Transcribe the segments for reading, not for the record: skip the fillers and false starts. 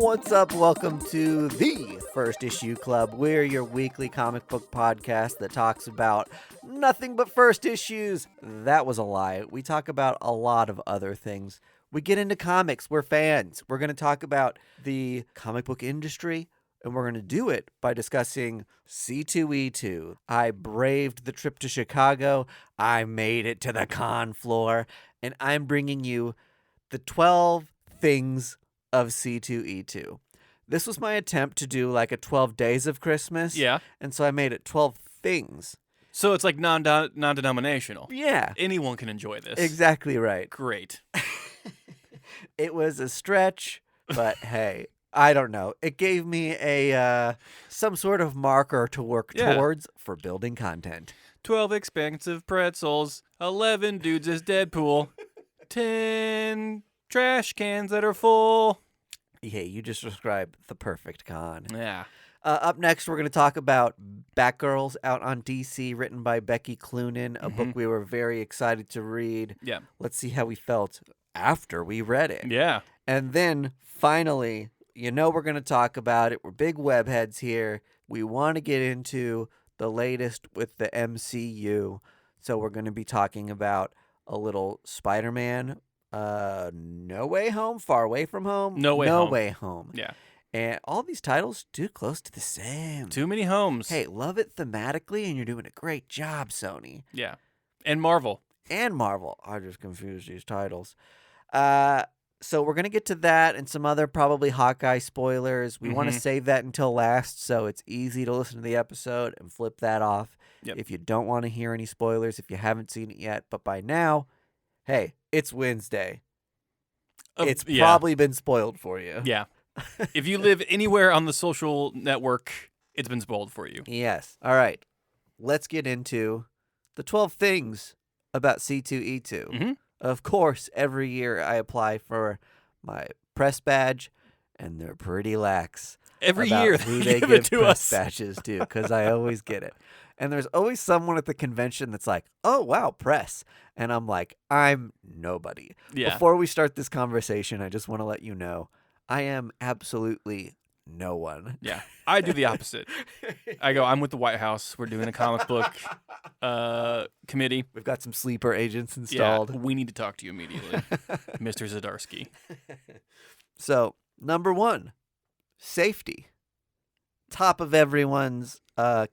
What's up? Welcome to the First Issue Club. We're your weekly comic book podcast that talks about nothing but first issues. That was a lie. We talk about a lot of other things. We get into comics. We're fans. We're going to talk about the comic book industry, and we're going to do it by discussing C2E2. I braved the trip to Chicago. I made it to the con floor, and I'm bringing you the 12 things of C2E2. This was my attempt to do like a 12 days of Christmas. Yeah. And so I made it 12 things. So it's like non-denominational. Yeah. Anyone can enjoy this. Exactly right. Great. It was a stretch, but hey, I don't know. It gave me a some sort of marker to work towards for building content. 12 expensive pretzels, 11 dudes as Deadpool, 10 trash cans that are full. Yeah, you just described the perfect con. Yeah. Up next, we're going to talk about Batgirls out on DC, written by Becky Cloonan, a book we were very excited to read. Yeah. Let's see how we felt after we read it. Yeah. And then, finally, we're going to talk about it. We're big webheads here. We want to get into the latest with the MCU. So we're going to be talking about a little Spider-Man, No Way Home, Far Away From Home. No Way Home. Yeah. And all these titles too close to the same. Too many homes. Hey, love it thematically, and you're doing a great job, Sony. Yeah. And Marvel. And Marvel. I just confused these titles. So we're going to get to that and some other probably Hawkeye spoilers. We want to save that until last, so it's easy to listen to the episode and flip that off if you don't want to hear any spoilers, if you haven't seen it yet. But by now, hey, it's Wednesday. It's probably been spoiled for you. Yeah. If you live anywhere on the social network, it's been spoiled for you. Yes. All right. Let's get into the 12 things about C2E2. Mm-hmm. Of course, every year I apply for my press badge, and they're pretty lax. Every about year who they they give give it to press us. badges to, because I always get it. And there's always someone at the convention that's like, oh, wow, press. And I'm like, I'm nobody. Yeah. Before we start this conversation, I just want to let you know, I am absolutely no one. Yeah. I do the opposite. I go, I'm with the White House. We're doing a comic book committee. We've got some sleeper agents installed. Yeah, we need to talk to you immediately, Mr. Zdarsky. So, number 1, safety. Top of everyone's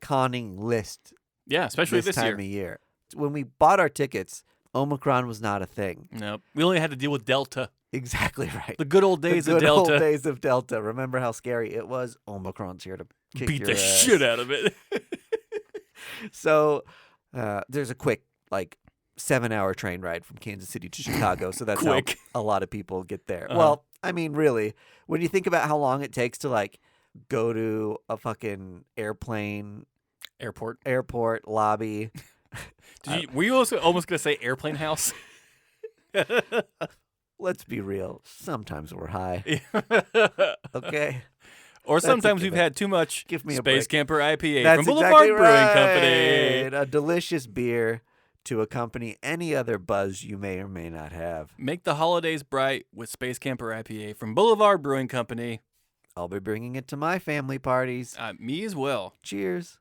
conning list. Yeah, especially this time year. of year. When we bought our tickets, Omicron was not a thing. Nope. We only had to deal with Delta. Exactly right. The good old days the of good Delta. old days of Delta. Remember how scary it was? Omicron's here to kick Beat your the ass. shit out of it. So there's a quick 7-hour train ride from Kansas City to Chicago. So that's Quick. how a lot of people get there. Uh-huh. Well, I mean, really, when you think about how long it takes to go to a fucking airport lobby. Were you also almost going to say airplane house? Let's be real. Sometimes we're high. Okay. Or That's sometimes a we've given. had too much Give me a Space break. Camper IPA That's from Boulevard exactly Brewing right. Company. A delicious beer to accompany any other buzz you may or may not have. Make the holidays bright with Space Camper IPA from Boulevard Brewing Company. I'll be bringing it to my family parties. Me as well. Cheers.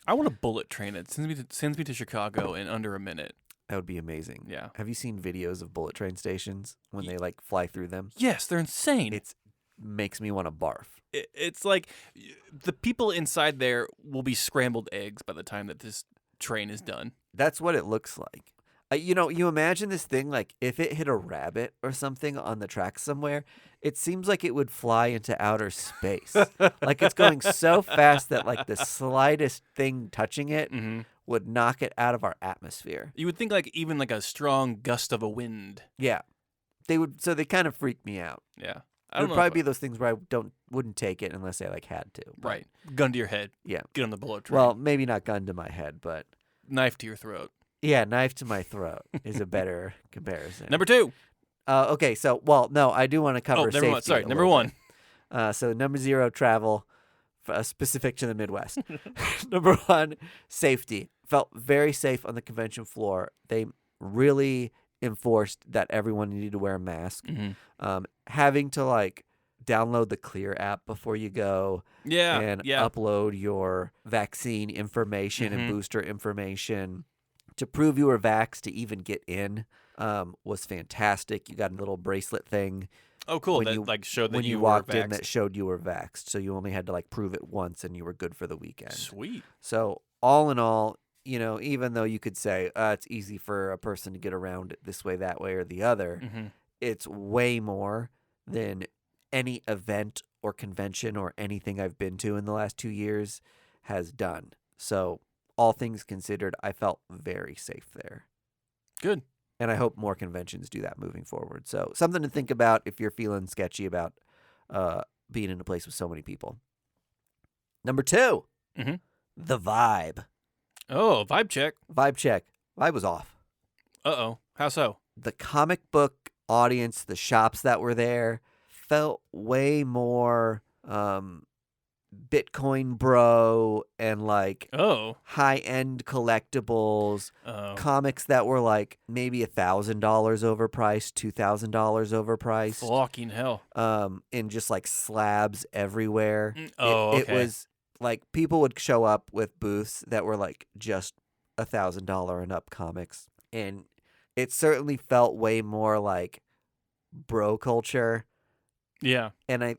I want a bullet train that sends me to Chicago in under a minute. That would be amazing. Yeah. Have you seen videos of bullet train stations when they fly through them? Yes, they're insane. It makes me want to barf. It's like the people inside there will be scrambled eggs by the time that this train is done. That's what it looks like. You imagine this thing, if it hit a rabbit or something on the track somewhere, it seems like it would fly into outer space. It's going so fast that the slightest thing touching it would knock it out of our atmosphere. You would think even a strong gust of a wind. Yeah. So they kind of freak me out. Yeah. It would probably be those things where I wouldn't take it unless I had to. But, right. Gun to your head. Yeah. Get on the bullet train. Well, maybe not gun to my head, but knife to your throat. yeah, knife to my throat is a better comparison. Number 2. Okay, so no, I do want to cover safety. Sorry, a number little 1. bit. So number 0, travel, specific to the Midwest. Number 1, safety. Felt very safe on the convention floor. They really enforced that everyone needed to wear a mask. Mm-hmm. Having to download the Clear app before you go and upload your vaccine information and booster information to prove you were vaxxed to even get in. Was fantastic. You got a little bracelet thing. Oh, cool. That showed that when you walked were vaxxed. in, that showed you were vaxxed. So you only had to prove it once, and you were good for the weekend. Sweet. So all in all, even though you could say it's easy for a person to get around it this way, that way, or the other, it's way more than any event or convention or anything I've been to in the last 2 years has done. So all things considered, I felt very safe there. Good. And I hope more conventions do that moving forward. So something to think about if you're feeling sketchy about being in a place with so many people. Number 2, the vibe. Oh, vibe check. Vibe check. Vibe was off. Uh-oh. How so? The comic book audience, the shops that were there, felt way more Bitcoin bro and high-end collectibles, comics that were maybe $1,000 overpriced, $2,000 overpriced. Fucking hell. In just slabs everywhere. Okay. It was people would show up with booths that were just $1,000 and up comics, and it certainly felt way more like bro culture. Yeah. And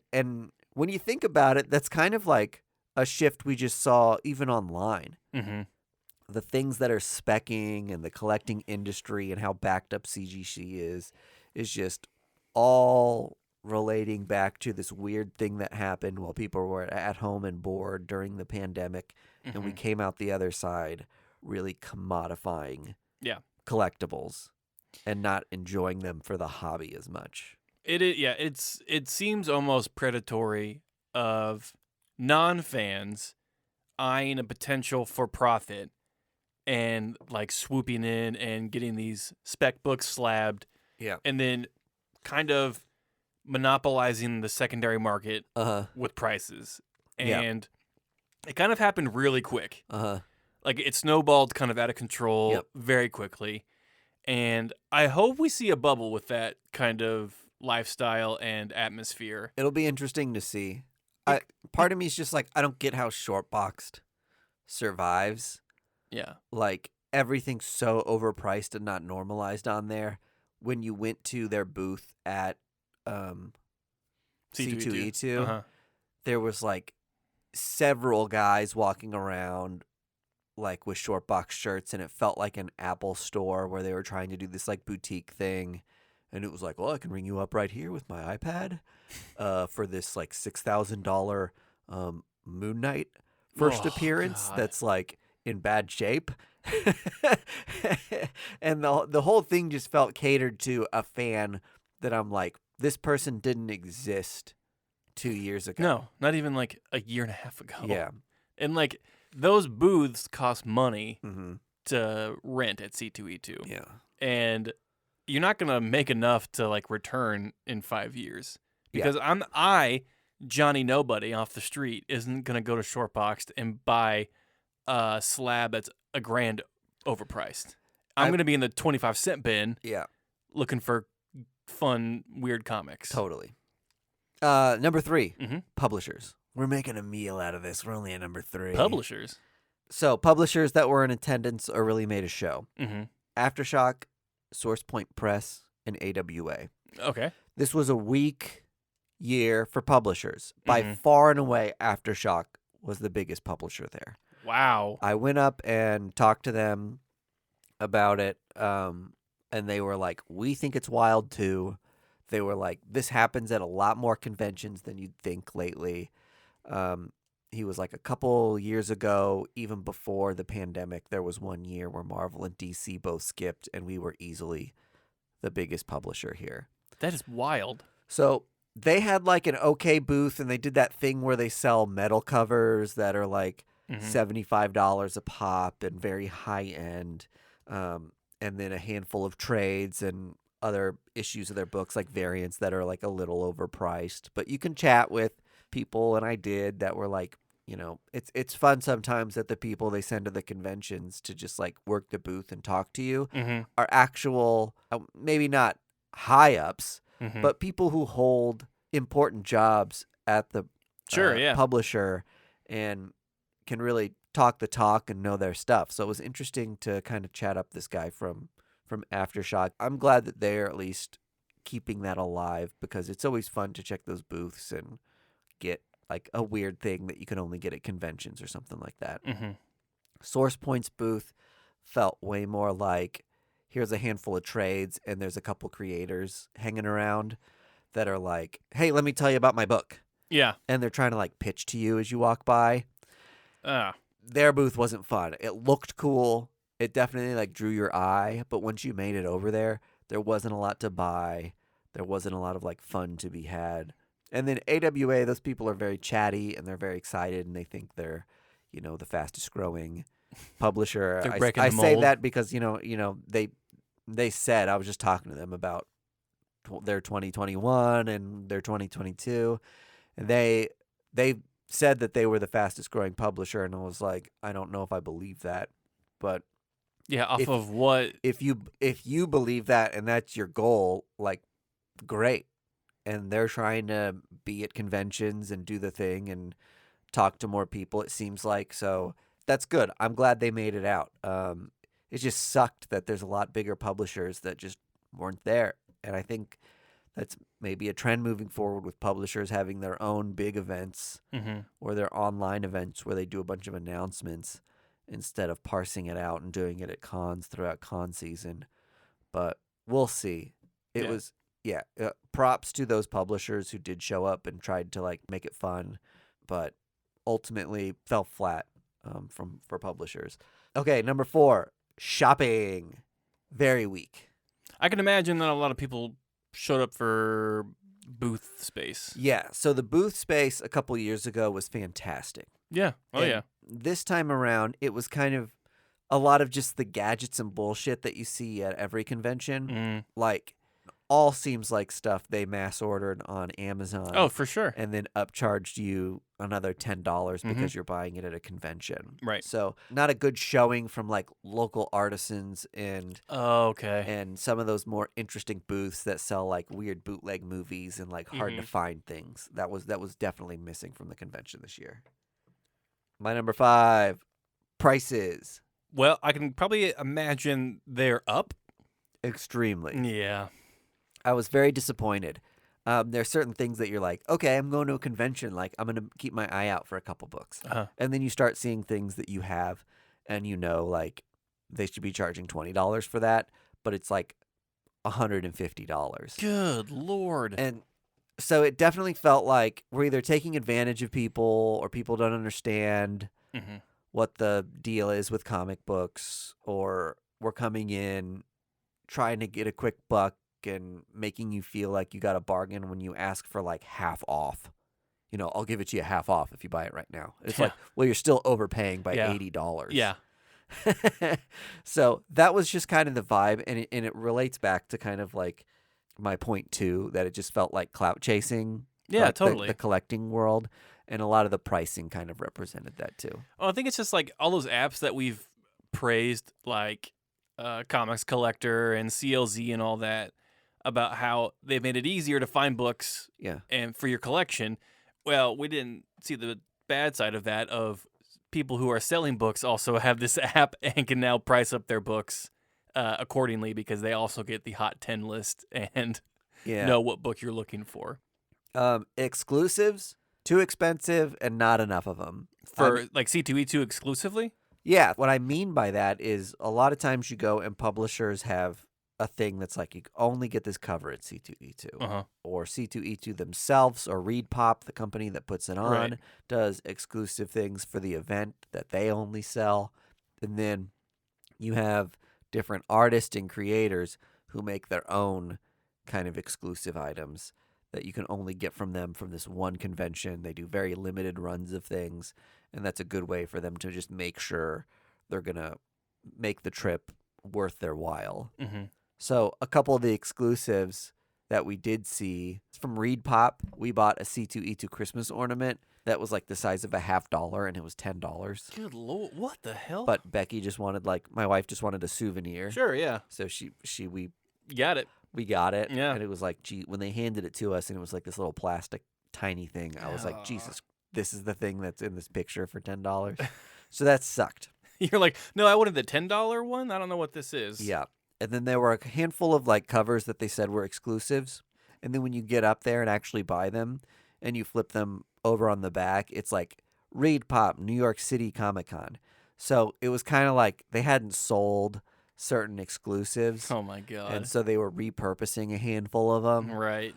when you think about it, that's kind of like a shift we just saw even online. The things that are speccing and the collecting industry and how backed up CGC is just all relating back to this weird thing that happened while people were at home and bored during the pandemic, and we came out the other side really commodifying collectibles and not enjoying them for the hobby as much. It seems almost predatory of non-fans eyeing a potential for profit and swooping in and getting these spec books slabbed, and then kind of monopolizing the secondary market with prices. And it kind of happened really quick. It snowballed kind of out of control very quickly. And I hope we see a bubble with that kind of lifestyle and atmosphere. It'll be interesting to see. Part of me is just I don't get how Shortboxed survives. Yeah. Everything's so overpriced and not normalized on there. When you went to their booth at C2E2, there was several guys walking around with Shortbox shirts, and it felt like an Apple store where they were trying to do this boutique thing. And it was well, I can ring you up right here with my iPad for this $6,000 Moon Knight first appearance. God. That's in bad shape. And the whole thing just felt catered to a fan that I'm this person didn't exist 2 years ago. No, not even a year and a half ago. Yeah. And those booths cost money to rent at C2E2. Yeah. And you're not going to make enough to return in 5 years. Because Johnny Nobody off the street, isn't going to go to Shortboxed and buy a slab that's $1,000 overpriced. I'm going to be in the 25-cent bin looking for fun, weird comics. Totally. Number 3, publishers. We're making a meal out of this. We're only at number 3. Publishers. So publishers that were in attendance or really made a show. Aftershock, Source Point Press, and AWA. Okay. This was a weak year for publishers. By far and away, Aftershock was the biggest publisher there. Wow. I went up and talked to them about it, and they were we think it's wild too. They were this happens at a lot more conventions than you'd think lately. He was a couple years ago, even before the pandemic, there was one year where Marvel and DC both skipped, and we were easily the biggest publisher here. That is wild. So they had an okay booth, and they did that thing where they sell metal covers that are $75 a pop and very high end, and then a handful of trades and other issues of their books, variants that are a little overpriced. But you can chat with people, and I did, that were it's fun sometimes that the people they send to the conventions to just work the booth and talk to you are actual, maybe not high ups, but people who hold important jobs at the Sure, yeah. publisher and can really talk the talk and know their stuff. So it was interesting to kind of chat up this guy from Aftershock. I'm glad that they're at least keeping that alive because it's always fun to check those booths and get like a weird thing that you can only get at conventions or something like that. Mm-hmm. Source Point's booth felt way more like here's a handful of trades and there's a couple creators hanging around that are like, hey, let me tell you about my book. Yeah. And they're trying to like pitch to you as you walk by. Ah. Their booth wasn't fun. It looked cool. It definitely like drew your eye, but once you made it over there wasn't a lot to buy. There wasn't a lot of like fun to be had. And then AWA, those people are very chatty and they're very excited and they think they're, the fastest growing publisher. They're breaking I the say mold. that because they said, I was just talking to them about their 2021 and their 2022, and they said that they were the fastest growing publisher, and I was like, I don't know if I believe that, but Yeah, of what? if you believe that and that's your goal, like, great. And they're trying to be at conventions and do the thing and talk to more people, it seems like. So that's good. I'm glad they made it out. It just sucked that there's a lot bigger publishers that just weren't there. And I think that's maybe a trend moving forward with publishers having their own big events Mm-hmm. or their online events where they do a bunch of announcements instead of parsing it out and doing it at cons throughout con season. But we'll see. It Yeah. was, props to those publishers who did show up and tried to like make it fun, but ultimately fell flat for publishers. Okay, number 4, shopping. Very weak. I can imagine that a lot of people showed up for booth space. Yeah, so the booth space a couple years ago was fantastic. Yeah. Oh, And yeah. This time around, it was kind of a lot of just the gadgets and bullshit that you see at every convention. Mm. Like, all seems like stuff they mass ordered on Amazon. Oh, for sure. And then upcharged you another $10 because you're buying it at a convention. Right. So not a good showing from like local artisans and Okay. and some of those more interesting booths that sell like weird bootleg movies and like hard to find things. That was definitely missing from the convention this year. My number 5, prices. Well, I can probably imagine they're up. Extremely. Yeah. I was very disappointed. There are certain things that you're like, okay, I'm going to a convention. Like, I'm going to keep my eye out for a couple books. Uh-huh. And then you start seeing things that you have and like, they should be charging $20 for that, but it's like $150. Good Lord. And so it definitely felt like we're either taking advantage of people or people don't understand Mm-hmm. what the deal is with comic books, or we're coming in trying to get a quick buck and making you feel like you got a bargain when you ask for like half off. I'll give it to you half off if you buy it right now. It's like, well, you're still overpaying by $80. Yeah. So that was just kind of the vibe, and it relates back to kind of like my point too, that it just felt like clout chasing. Yeah, like totally. The collecting world, and a lot of the pricing kind of represented that too. Well, I think it's just like all those apps that we've praised, like Comics Collector and CLZ and all that, about how they've made it easier to find books and for your collection. Well, we didn't see the bad side of that, of people who are selling books also have this app and can now price up their books accordingly because they also get the Hot 10 list and know what book you're looking for. Exclusives, too expensive and not enough of them. For like C2E2 exclusively? Yeah, what I mean by that is a lot of times you go and publishers have a thing that's like you only get this cover at C2E2. Uh-huh. Or C2E2 themselves, or ReadPop, the company that puts it on, Right. does exclusive things for the event that they only sell. And then you have different artists and creators who make their own kind of exclusive items that you can only get from them from this one convention. They do very limited runs of things, and that's a good way for them to just make sure they're going to make the trip worth their while. Mm-hmm. So a couple of the exclusives that we did see from ReadPop, we bought a C2E2 Christmas ornament that was like the size of $50, and it was $10. Good Lord, what the hell? But Becky just wanted, like, my wife just wanted a souvenir. Sure, yeah. So we You got it. we got it. Yeah. And it was like, gee, when they handed it to us and it was like this little plastic tiny thing, I was like, Aw. Jesus, this is the thing that's in this picture for $10. So that sucked. You're like, no, I wanted the $10 one. I don't know what this is. Yeah. And then there were a handful of like covers that they said were exclusives. And then when you get up there and actually buy them and you flip them over on the back, it's like Reed Pop, New York City Comic Con. So it was kind of like they hadn't sold certain exclusives. Oh my God. And so they were repurposing a handful of them. Right.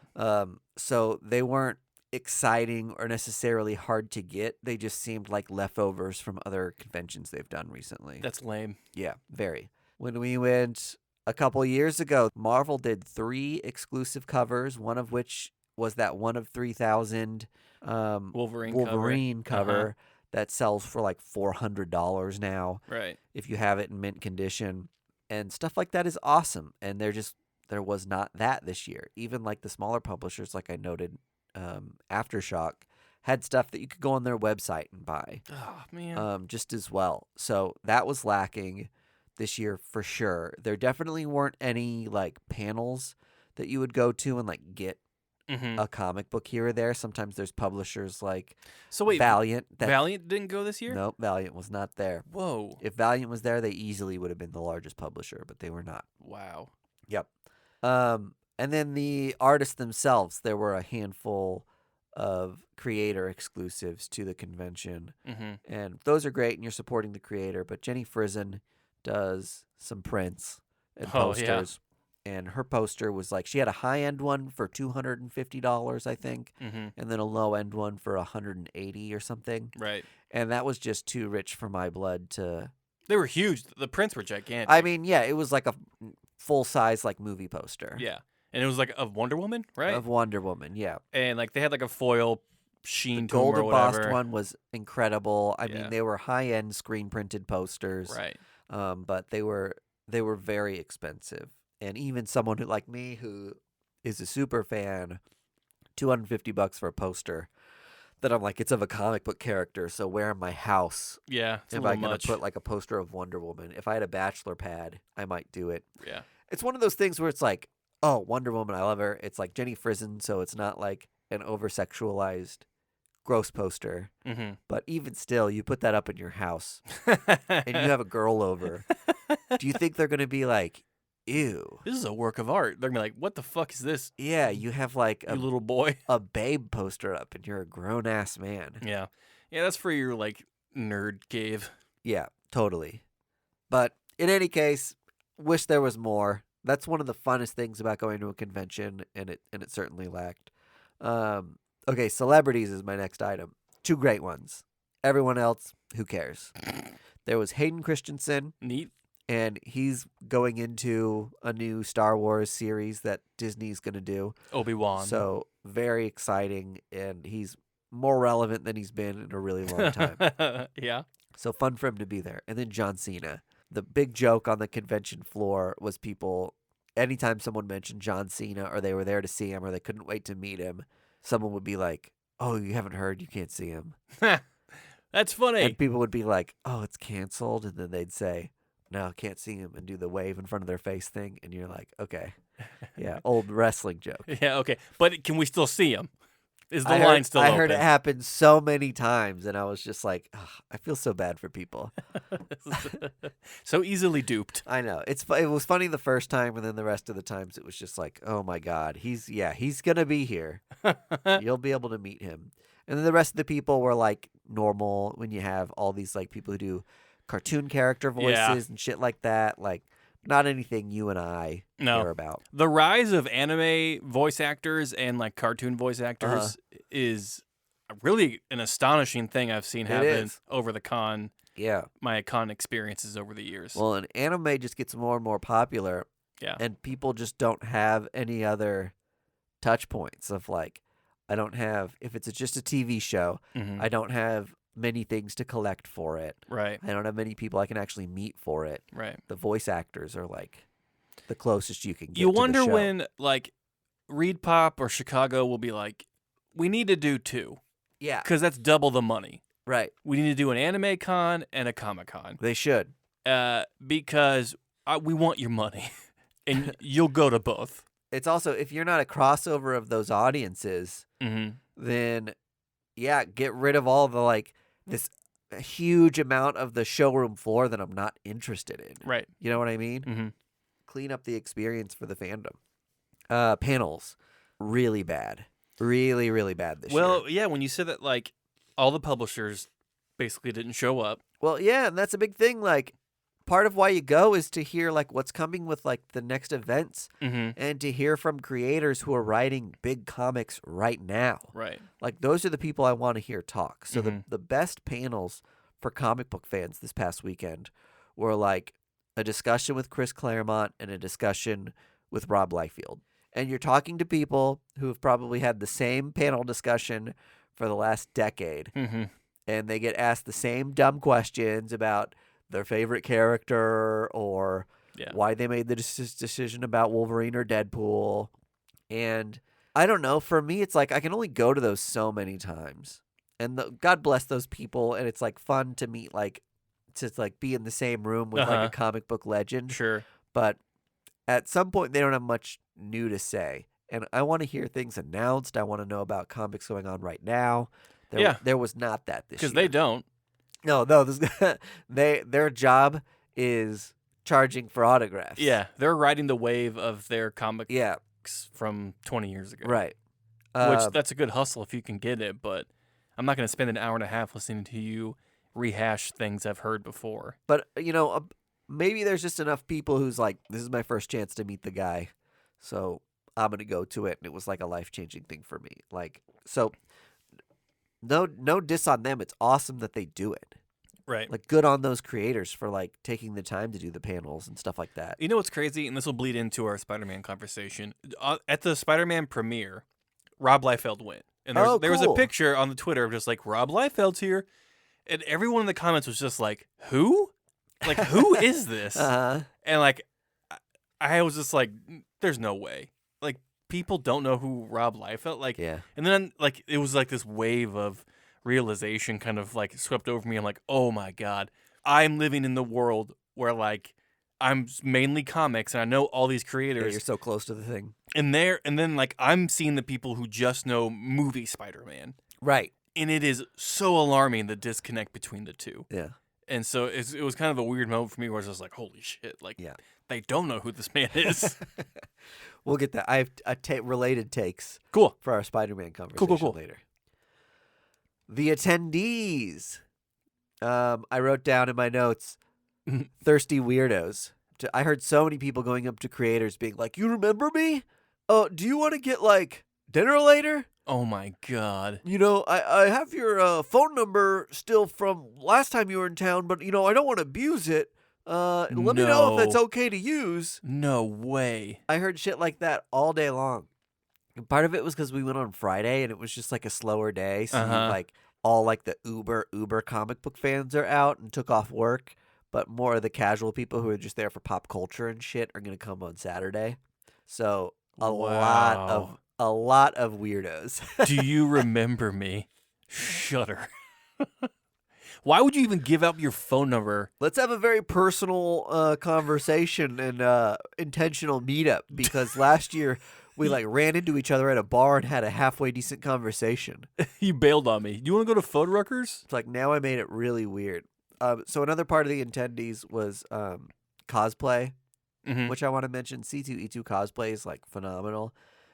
So they weren't exciting or necessarily hard to get. They just seemed like leftovers from other conventions they've done recently. That's lame. Yeah, very. When we went a couple years ago, Marvel did 3 exclusive covers, one of which was that one of 3,000 Wolverine cover that sells for like $400 now. Right. If you have it in mint condition. And stuff like that is awesome. And there was not that this year. Even like the smaller publishers, like I noted, Aftershock, had stuff that you could go on their website and buy. Oh, man. Just as well. So that was lacking this year for sure. There definitely weren't any like panels that you would go to and like get a comic book here or there. Sometimes there's publishers like Valiant. Valiant didn't go this year? Nope, Valiant was not there. Whoa. If Valiant was there, they easily would have been the largest publisher, but they were not. Wow. Yep. And then the artists themselves, there were a handful of creator exclusives to the convention. And those are great, and you're supporting the creator. But Jenny Frison does some prints and posters. And her poster was like, she had a high-end one for $250, I think, and then a low-end one for $180 or something. Right. And that was just too rich for my blood to... They were huge. The prints were gigantic. I mean, yeah, it was like a full-size like movie poster. Yeah. And it was like of Wonder Woman, right? Of Wonder Woman, yeah. And like they had like a foil sheen to The them or gold whatever. embossed one was incredible. I Yeah. mean, they were high-end screen-printed posters. Right. But they were very expensive. And even someone who like me who is a super fan, $250 for a poster that I'm like, it's of a comic book character, so where in my house Yeah. It's am a I little going much. to put like a poster of Wonder Woman? If I had a bachelor pad, I might do it. Yeah. It's one of those things where it's like, oh, Wonder Woman, I love her. It's like Jenny Frison, so it's not like an over-sexualized gross poster. But even still, you put that up in your house and you have a girl over. Do you think they're going to be like, ew? This is a work of art. They're going to be like, what the fuck is this? Yeah, you have like You little boy. a babe poster up and you're a grown-ass man. Yeah. Yeah, that's for your like nerd cave. Yeah, totally. But in any case, wish there was more. That's one of the funnest things about going to a convention, and it certainly lacked. Okay, celebrities is my next item. 2 great ones. Everyone else, who cares? There was Hayden Christensen, Neat. and he's going into a new Star Wars series that Disney's going to do. Obi-Wan. So very exciting, and he's more relevant than he's been in a really long time. Yeah. So fun for him to be there. And then John Cena. The big joke on the convention floor was people, anytime someone mentioned John Cena or they were there to see him or they couldn't wait to meet him, someone would be like, oh, you haven't heard? You can't see him. That's funny. And people would be like, oh, it's canceled. And then they'd say, no, can't see him, and do the wave in front of their face thing. And you're like, okay. Yeah, old wrestling joke. Yeah, okay. But can we still see him? Is the line still I open? heard it happen so many times, and I was just like, ugh, I feel so bad for people. So easily duped. I know. It was funny the first time, and then the rest of the times it was just like, oh my God, he's going to be here. You'll be able to meet him. And then the rest of the people were like normal when you have all these like people who do cartoon character voices and shit like that. Like, not anything you and I care about. The rise of anime voice actors and like cartoon voice actors is really an astonishing thing I've seen happen over the con. Yeah. My con experiences over the years. Well, and anime just gets more and more popular. Yeah. And people just don't have any other touch points of like, I don't have, if it's just a TV show, I don't have many things to collect for it. Right. I don't have many people I can actually meet for it. Right. The voice actors are like the closest you can get. You to wonder the show. when like Reed Pop or Chicago will be like, we need to do 2. Yeah. Because that's double the money. Right. We need to do an anime con and a comic con. They should. Because we want your money. And you'll go to both. it's also, if you're not a crossover of those audiences, Mm-hmm. then yeah, get rid of all the like this huge amount of the showroom floor that I'm not interested in. Right. You know what I mean? Mm-hmm. Clean up the experience for the fandom. Panels, really bad. Really, really bad this year. Well, yeah, when you said that, like, all the publishers basically didn't show up. Well, yeah, and that's a big thing. Like, part of why you go is to hear like what's coming with like the next events, Mm-hmm. and to hear from creators who are writing big comics right now. Right. Like, those are the people I want to hear talk. So Mhm. the best panels for comic book fans this past weekend were like a discussion with Chris Claremont and a discussion with Rob Liefeld. And you're talking to people who have probably had the same panel discussion for the last decade. Mm-hmm. And they get asked the same dumb questions about their favorite character or Yeah. why they made the decision about Wolverine or Deadpool. And I don't know. For me, it's like I can only go to those so many times. And God bless those people. And it's like fun to meet, like, to like be in the same room with like Uh-huh. a comic book legend. Sure. But at some point, they don't have much new to say. And I want to hear things announced. I want to know about comics going on right now. There was not that this year. Because they don't. No, their job is charging for autographs. Yeah. They're riding the wave of their comics Yeah, from 20 years ago. right. Which, that's a good hustle if you can get it, but I'm not going to spend an hour and a half listening to you rehash things I've heard before. But, maybe there's just enough people who's like, this is my first chance to meet the guy, so I'm going to go to it. And it was like a life-changing thing for me. Like, so no diss on them. It's awesome that they do it. Right. Like, good on those creators for like taking the time to do the panels and stuff like that. You know what's crazy? And this will bleed into our Spider-Man conversation. At the Spider-Man premiere, Rob Liefeld went. And there was a cool. picture on the Twitter of just like, Rob Liefeld's here. And everyone in the comments was just like, who? Like, who is this? Uh-huh. And like, I was just like, there's no way. Like, people don't know who Rob Liefeld. Like, Yeah. and then like it was like this wave of realization kind of like swept over me. I'm like, oh my god, I'm living in the world where like I'm mainly comics and I know all these Yeah, creators. you're so close to the thing. And then like I'm seeing the people who just know movie Spider-Man. Right. And it is so alarming, the disconnect between the two. Yeah. And so it was kind of a weird moment for me where I was just like, holy shit, like Yeah. they don't know who this man is. We'll get that. I have related takes Cool. for our Spider-Man conversation later. The attendees. I wrote down in my notes, thirsty weirdos. I heard so many people going up to creators being like, you remember me? Do you want to get like dinner later? Oh my god. I have your phone number still from last time you were in town, but I don't want to abuse it. Let me know if that's okay to use. No way. I heard shit like that all day long. And part of it was because we went on Friday and it was just like a slower day. So like all like the uber comic book fans are out and took off work. But more of the casual people who are just there for pop culture and shit are going to come on Saturday. So a lot of weirdos. Do you remember me? Shudder. Why would you even give out your phone number? Let's have a very personal conversation and intentional meetup, because last year we like ran into each other at a bar and had a halfway decent conversation. You bailed on me. Do you want to go to Fuddruckers? It's like now I made it really weird. So another part of the attendees was cosplay, which I want to mention. C2E2 cosplay is like phenomenal.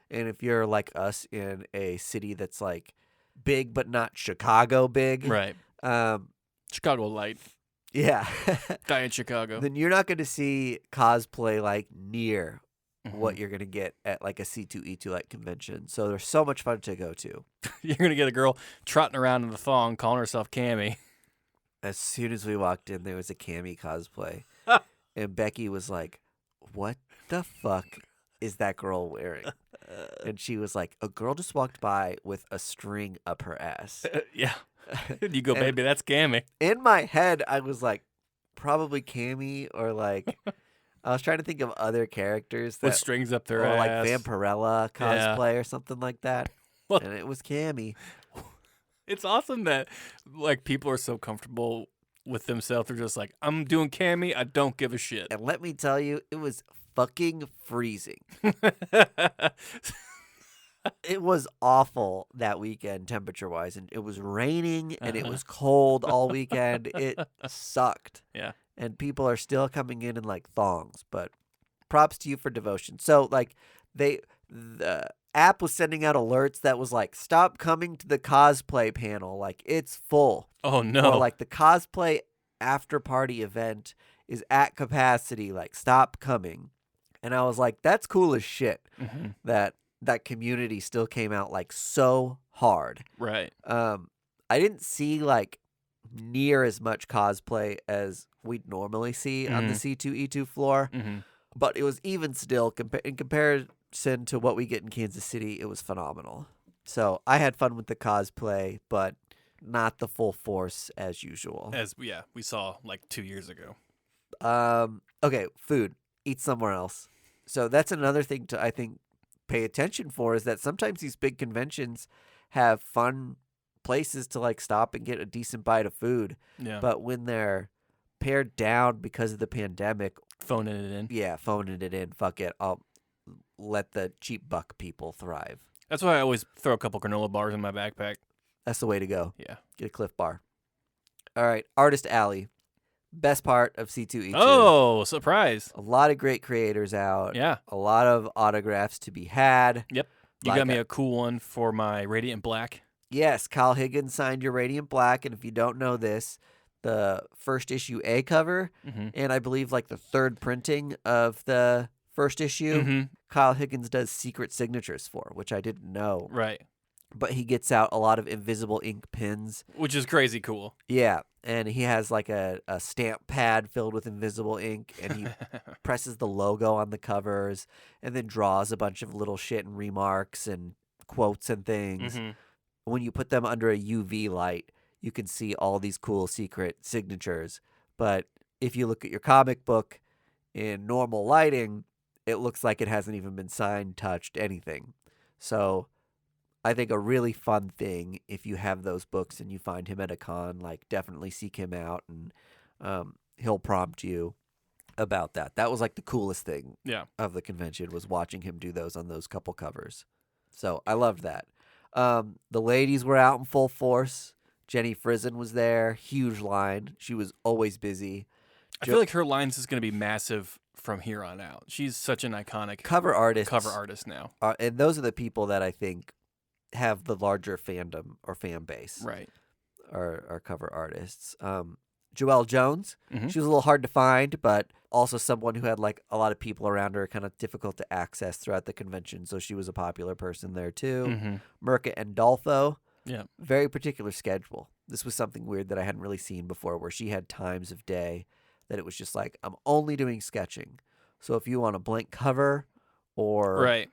And if you're like us in a city that's like big but not Chicago big, Right. Chicago Light. Yeah. Diet Chicago. Then you're not going to see cosplay like near what you're going to get at like a C2E2 like convention. So there's so much fun to go to. You're going to get a girl trotting around in the thong calling herself Cammy. As soon as we walked in, there was a Cammy cosplay. And Becky was like, what the fuck is that girl wearing? And she was like, a girl just walked by with a string up her ass. Yeah. You go, baby, that's Cammy. In my head, I was like, probably Cammy, or like, I was trying to think of other characters that With strings up their or ass. like Vampirella cosplay or something like that. Well, and it was Cammy. it's awesome that like people are so comfortable with themselves. They're just like, I'm doing cami. I don't give a shit. And let me tell you, it was fucking freezing. It was awful that weekend, temperature-wise, and it was raining and it was cold all weekend. It sucked. Yeah. And people are still coming in like thongs, but props to you for devotion. So, like, the app was sending out alerts that was like, stop coming to the cosplay panel. Like, it's full. Oh, no. Or, like, the cosplay after-party event is at capacity. Like, stop coming. And I was like, that's cool as shit that community still came out, like, so hard. Right. I didn't see, like, near as much cosplay as we'd normally see on the C2E2 floor. But it was even still, in comparison to what we get in Kansas City, it was phenomenal. So I had fun with the cosplay, but not the full force as usual. As we saw like 2 years ago. Okay, food. Eat somewhere else. So that's another thing to, I think, pay attention for, is that sometimes these big conventions have fun places to like stop and get a decent bite of food. Yeah. But when they're pared down because of the pandemic, phoning it in. Yeah, phoning it in. Fuck it. I'll let the cheap buck people thrive. That's why I always throw a couple granola bars in my backpack. That's the way to go. Yeah. Get a Cliff Bar. All right, Artist Alley. Best part of C2E2. Oh, surprise. A lot of great creators out. Yeah. A lot of autographs to be had. Yep. You got me a cool one for my Radiant Black. Yes, Kyle Higgins signed your Radiant Black, and if you don't know this, the first issue A cover, and I believe like the third printing of the first issue, Kyle Higgins does secret signatures for, which I didn't know. Right. But he gets out a lot of invisible ink pins. Which is crazy cool. Yeah, and he has like a stamp pad filled with invisible ink, and he presses the logo on the covers and then draws a bunch of little shit and remarks and quotes and things. When you put them under a UV light, you can see all these cool secret signatures. But if you look at your comic book in normal lighting, it looks like it hasn't even been signed, touched, anything. So I think a really fun thing, if you have those books and you find him at a con, like definitely seek him out, and he'll prompt you about that. That was like the coolest thing of the convention, was watching him do those on those couple covers. So I loved that. The ladies were out in full force. Jenny Frizen was there. Huge line. She was always busy. I feel like her lines is going to be massive from here on out. She's such an iconic cover artist now. And those are the people that I think have the larger fandom or fan base. Right. Are cover artists. Joelle Jones. She was a little hard to find, but also someone who had like a lot of people around her, kind of difficult to access throughout the convention. So she was a popular person there too. Mirka Andolfo. Yeah. Very particular schedule. This was something weird that I hadn't really seen before, where she had times of day that it was just like, I'm only doing sketching. So if you want a blank cover or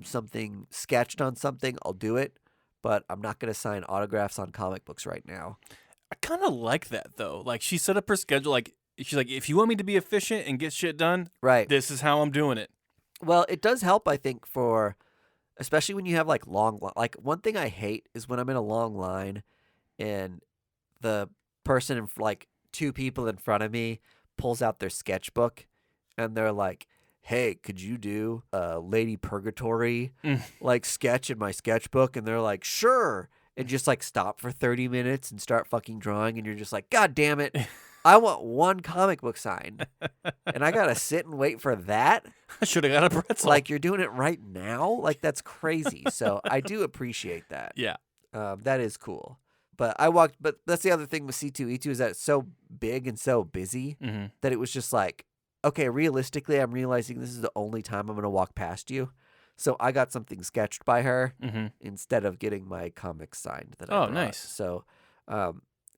something sketched on something, I'll do it. But I'm not going to sign autographs on comic books right now. I kind of like that, though. Like, she set up her schedule. Like, she's like, if you want me to be efficient and get shit done, this is how I'm doing it. Well, it does help, I think, especially when you have like one thing I hate is when I'm in a long line and the person, like two people in front of me, pulls out their sketchbook and they're like, hey, could you do a Lady Purgatory like sketch in my sketchbook? And they're like, sure. And just like stop for 30 minutes and start fucking drawing. And you're just like, God damn it. I want one comic book signed. And I got to sit and wait for that. I should have got a pretzel. Like, you're doing it right now? Like, that's crazy. So I do appreciate that. Yeah. That is cool. But that's the other thing with C2E2, is that it's so big and so busy that it was just like, okay, realistically, I'm realizing this is the only time I'm going to walk past you. So I got something sketched by her instead of getting my comics signed that I brought. Nice. So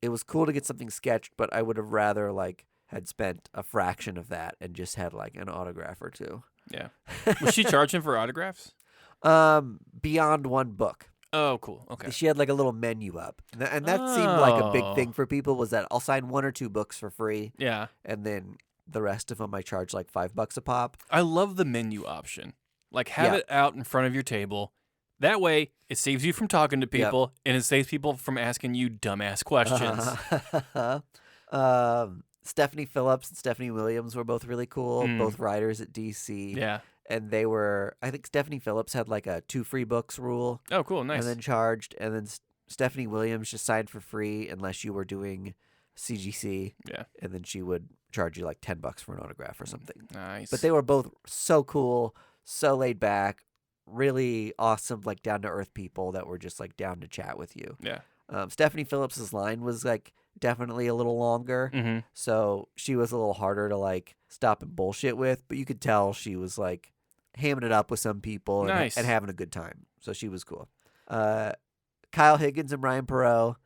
it was cool to get something sketched, but I would have rather like had spent a fraction of that and just had like an autograph or two. Yeah. Was she charging for autographs? Beyond one book. Oh, cool. Okay. She had like a little menu up. And that seemed like a big thing for people, was that I'll sign one or two books for free. Yeah. And then the rest of them I charge like $5 a pop. I love the menu option. Like, have it out in front of your table. That way, it saves you from talking to people, and it saves people from asking you dumbass questions. Stephanie Phillips and Stephanie Williams were both really cool, both writers at DC. Yeah. And they were, I think Stephanie Phillips had like a 2 free books rule. Oh, cool. Nice. And then charged. And then Stephanie Williams just signed for free unless you were doing CGC. Yeah. And then she would charge you like $10 for an autograph or something. Nice. But they were both so cool, so laid back, really awesome, like down to earth people that were just like down to chat with you. Yeah. Stephanie Phillips's line was like definitely a little longer. So she was a little harder to like stop and bullshit with, but you could tell she was like hamming it up with some people and having a good time. So she was cool. Kyle Higgins and Ryan Perot,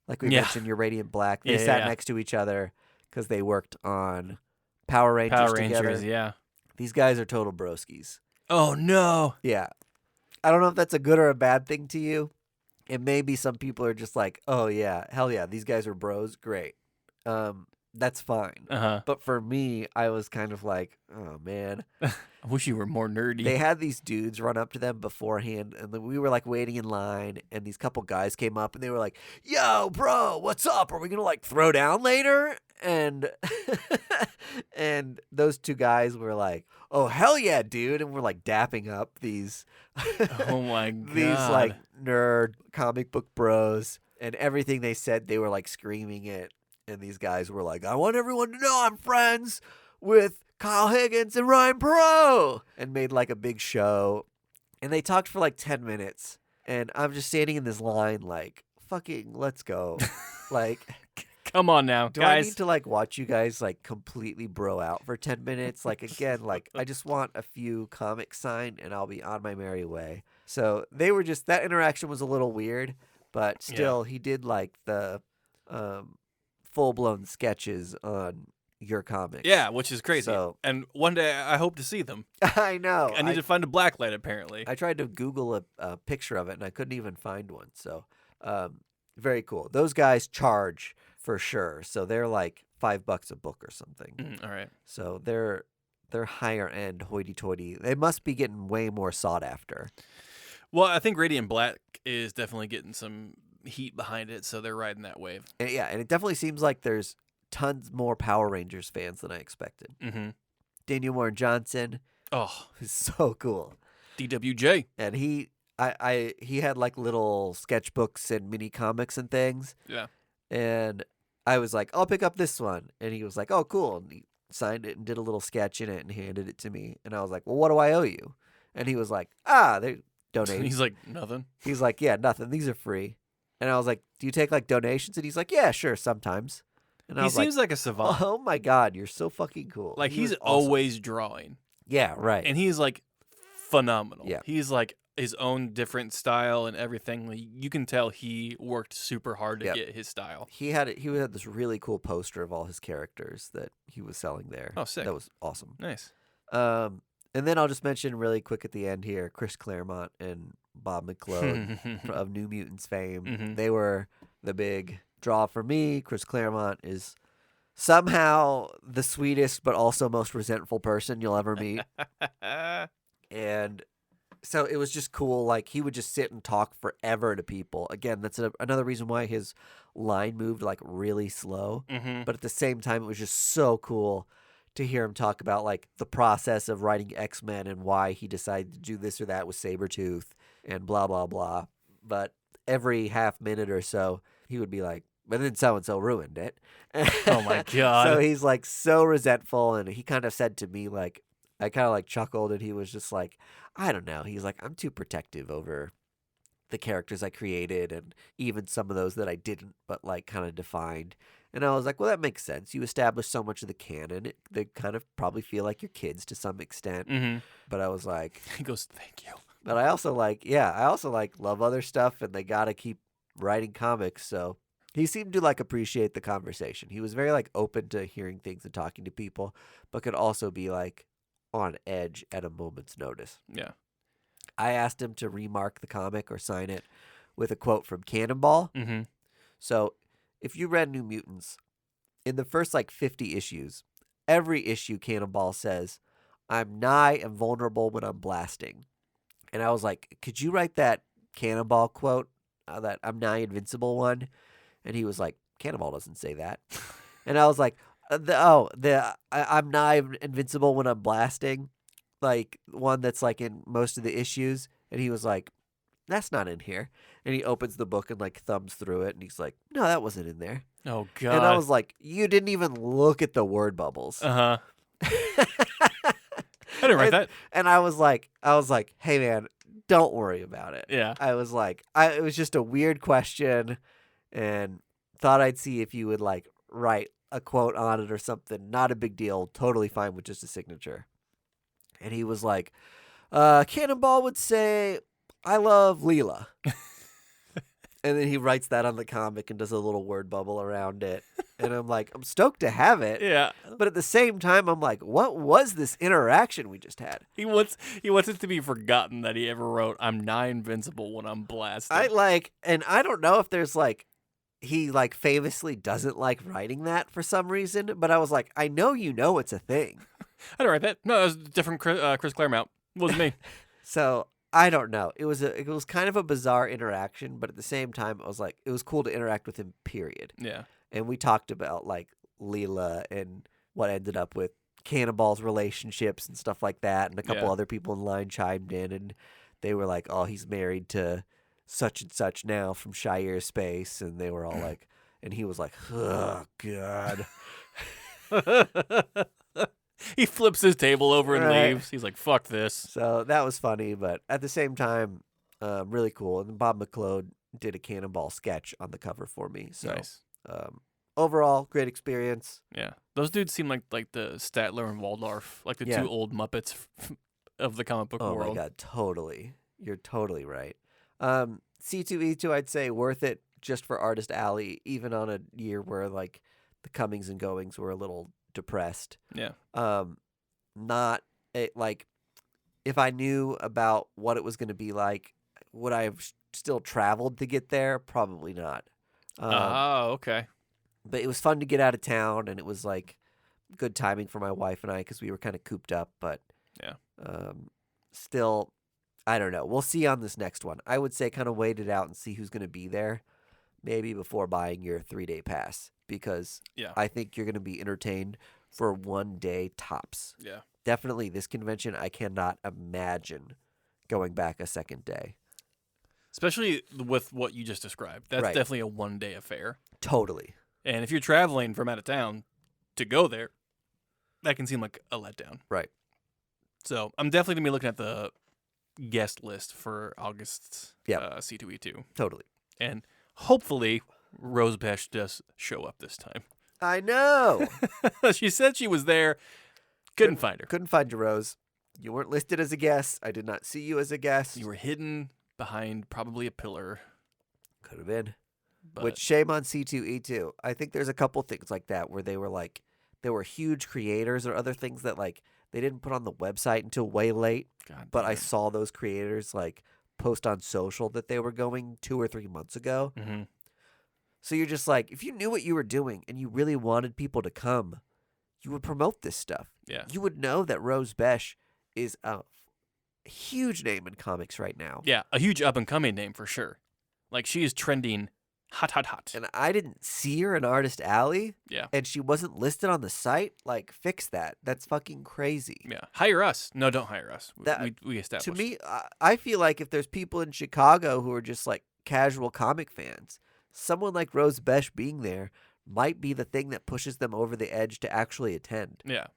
like we mentioned, your Radiant Black, they sat next to each other because they worked on Power Rangers together. Yeah. These guys are total broskies. Oh, no. Yeah. I don't know if that's a good or a bad thing to you. And maybe some people are just like, oh, yeah, hell yeah, these guys are bros. Great. That's fine. But for me, I was kind of like, oh, man. I wish you were more nerdy. They had these dudes run up to them beforehand, and then we were like waiting in line, and these couple guys came up, and they were like, yo, bro, what's up? Are we going to like throw down later? And and those two guys were like, oh, hell yeah, dude. And we're like dapping up these, oh my God, these like nerd comic book bros. And everything they said, they were like screaming it. And these guys were like, I want everyone to know I'm friends with Kyle Higgins and Ryan Perot. And made like a big show. And they talked for like 10 minutes. And I'm just standing in this line like, fucking let's go. Like, come on now, do guys. I need to like watch you guys like completely bro out for 10 minutes? Like, again, like I just want a few comics signed and I'll be on my merry way. So they were just, that interaction was a little weird, but still he did like the full-blown sketches on your comics. Yeah, which is crazy. So, and one day I hope to see them. I know. I need to find a blacklight, apparently. I tried to Google a picture of it, and I couldn't even find one. So very cool. Those guys charge for sure. So they're like $5 a book or something. All right. So they're higher end hoity-toity. They must be getting way more sought after. Well, I think Radiant Black is definitely getting some heat behind it, so they're riding that wave. And and it definitely seems like there's tons more Power Rangers fans than I expected. Daniel Warren Johnson, he's so cool. DWJ, and he had like little sketchbooks and mini comics and things. Yeah, and I was like, I'll pick up this one, and he was like, oh, cool, and he signed it and did a little sketch in it and handed it to me, and I was like, well, what do I owe you? And he was like, they donate. He's like, nothing. He's like, yeah, nothing. These are free. And I was like, do you take like donations? And he's like, yeah, sure, sometimes. And he seems like a savant. Oh my God, you're so fucking cool. Like he's always drawing. Yeah, right. And he's like phenomenal. Yeah. He's like his own different style and everything. Like, you can tell he worked super hard to get his style. He had this really cool poster of all his characters that he was selling there. Oh, sick. That was awesome. Nice. And then I'll just mention really quick at the end here, Chris Claremont and Bob McClone of New Mutants fame. They were the big draw for me. Chris Claremont is somehow the sweetest but also most resentful person you'll ever meet. And so it was just cool. Like, he would just sit and talk forever to people. Again, that's another reason why his line moved like really slow. But at the same time, it was just so cool to hear him talk about like the process of writing X-Men and why he decided to do this or that with Sabretooth and blah, blah, blah. But every half minute or so, he would be like, but then so-and-so ruined it. Oh my God. So he's like so resentful. And he kind of said to me, like, I kind of like chuckled, and he was just like, I don't know. He's like, I'm too protective over the characters I created and even some of those that I didn't, but like kind of defined. And I was like, well, that makes sense. You established so much of the canon. They kind of probably feel like your kids to some extent. But I was like, he goes, thank you. But I also like love other stuff, and they got to keep writing comics. So he seemed to like appreciate the conversation. He was very like open to hearing things and talking to people, but could also be like on edge at a moment's notice. Yeah. I asked him to remark the comic or sign it with a quote from Cannonball. So if you read New Mutants, in the first like 50 issues, every issue Cannonball says, I'm nigh and vulnerable when I'm blasting. And I was like, could you write that Cannonball quote, that I'm nigh invincible one? And he was like, Cannonball doesn't say that. And I was like, I'm not invincible when I'm blasting, like one that's like in most of the issues. And he was like, that's not in here. And he opens the book and like thumbs through it, and he's like, no, that wasn't in there. Oh God. And I was like, you didn't even look at the word bubbles. I didn't write that. And I was like, hey man, don't worry about it. Yeah. I was like, it was just a weird question, and thought I'd see if you would like write a quote on it or something. Not a big deal. Totally fine with just a signature. And he was like, Cannonball would say, I love Leela. And then he writes that on the comic and does a little word bubble around it. And I'm like, I'm stoked to have it. Yeah. But at the same time, I'm like, what was this interaction we just had? He wants it to be forgotten that he ever wrote, I'm not invincible when I'm blasted. And I don't know if there's like, he like famously doesn't like writing that for some reason. But I was like, I know it's a thing. I didn't write that. No, that was a different Chris Claremont. It wasn't me. So I don't know. It was kind of a bizarre interaction, but at the same time, I was like, it was cool to interact with him. Period. Yeah. And we talked about like Leela and what ended up with Cannonball's relationships and stuff like that, and a couple other people in line chimed in, and they were like, "Oh, he's married to such and such now from Shire Space," and they were all like, and he was like, "Oh God." He flips his table over and leaves. He's like, fuck this. So that was funny, but at the same time, really cool. And Bob McLeod did a Cannonball sketch on the cover for me. So Nice. Overall, great experience. Yeah. Those dudes seem like the Statler and Waldorf, like the two old Muppets of the comic book world. Oh, my God. Totally. You're totally right. C2E2, I'd say worth it just for Artist Alley, even on a year where like the comings and goings were a little depressed. Yeah. Like if I knew about what it was going to be like, would I have still traveled to get there? Probably not. Okay. But it was fun to get out of town, and it was like good timing for my wife and I because we were kind of cooped up. But yeah, still, I don't know. We'll see on this next one. I would say kind of wait it out and see who's going to be there, maybe before buying your 3-day pass, because I think you're going to be entertained for 1 day tops. Yeah. Definitely this convention, I cannot imagine going back a second day. Especially with what you just described. That's definitely a 1-day affair. Totally. And if you're traveling from out of town to go there, that can seem like a letdown. Right. So I'm definitely going to be looking at the guest list for August's C2E2. Totally. And hopefully Rose Besh does show up this time. I know. She said she was there. Couldn't find her. Couldn't find you, Rose. You weren't listed as a guest. I did not see you as a guest. You were hidden behind probably a pillar. Could have been. But Which shame on C2E2. I think there's a couple things like that where they were like, there were huge creators or other things that like they didn't put on the website until way late. But I saw those creators like post on social that they were going 2 or 3 months ago. Mm-hmm. So you're just like, if you knew what you were doing and you really wanted people to come, you would promote this stuff. Yeah. You would know that Rose Besh is a huge name in comics right now. Yeah, a huge up-and-coming name for sure. Like, she is trending hot. And I didn't see her in Artist Alley. Yeah. And she wasn't listed on the site. Like, fix that. That's fucking crazy. Yeah. Hire us. No, don't hire us. We established. To me, I feel like if there's people in Chicago who are just like casual comic fans, someone like Rose Besh being there might be the thing that pushes them over the edge to actually attend. Yeah.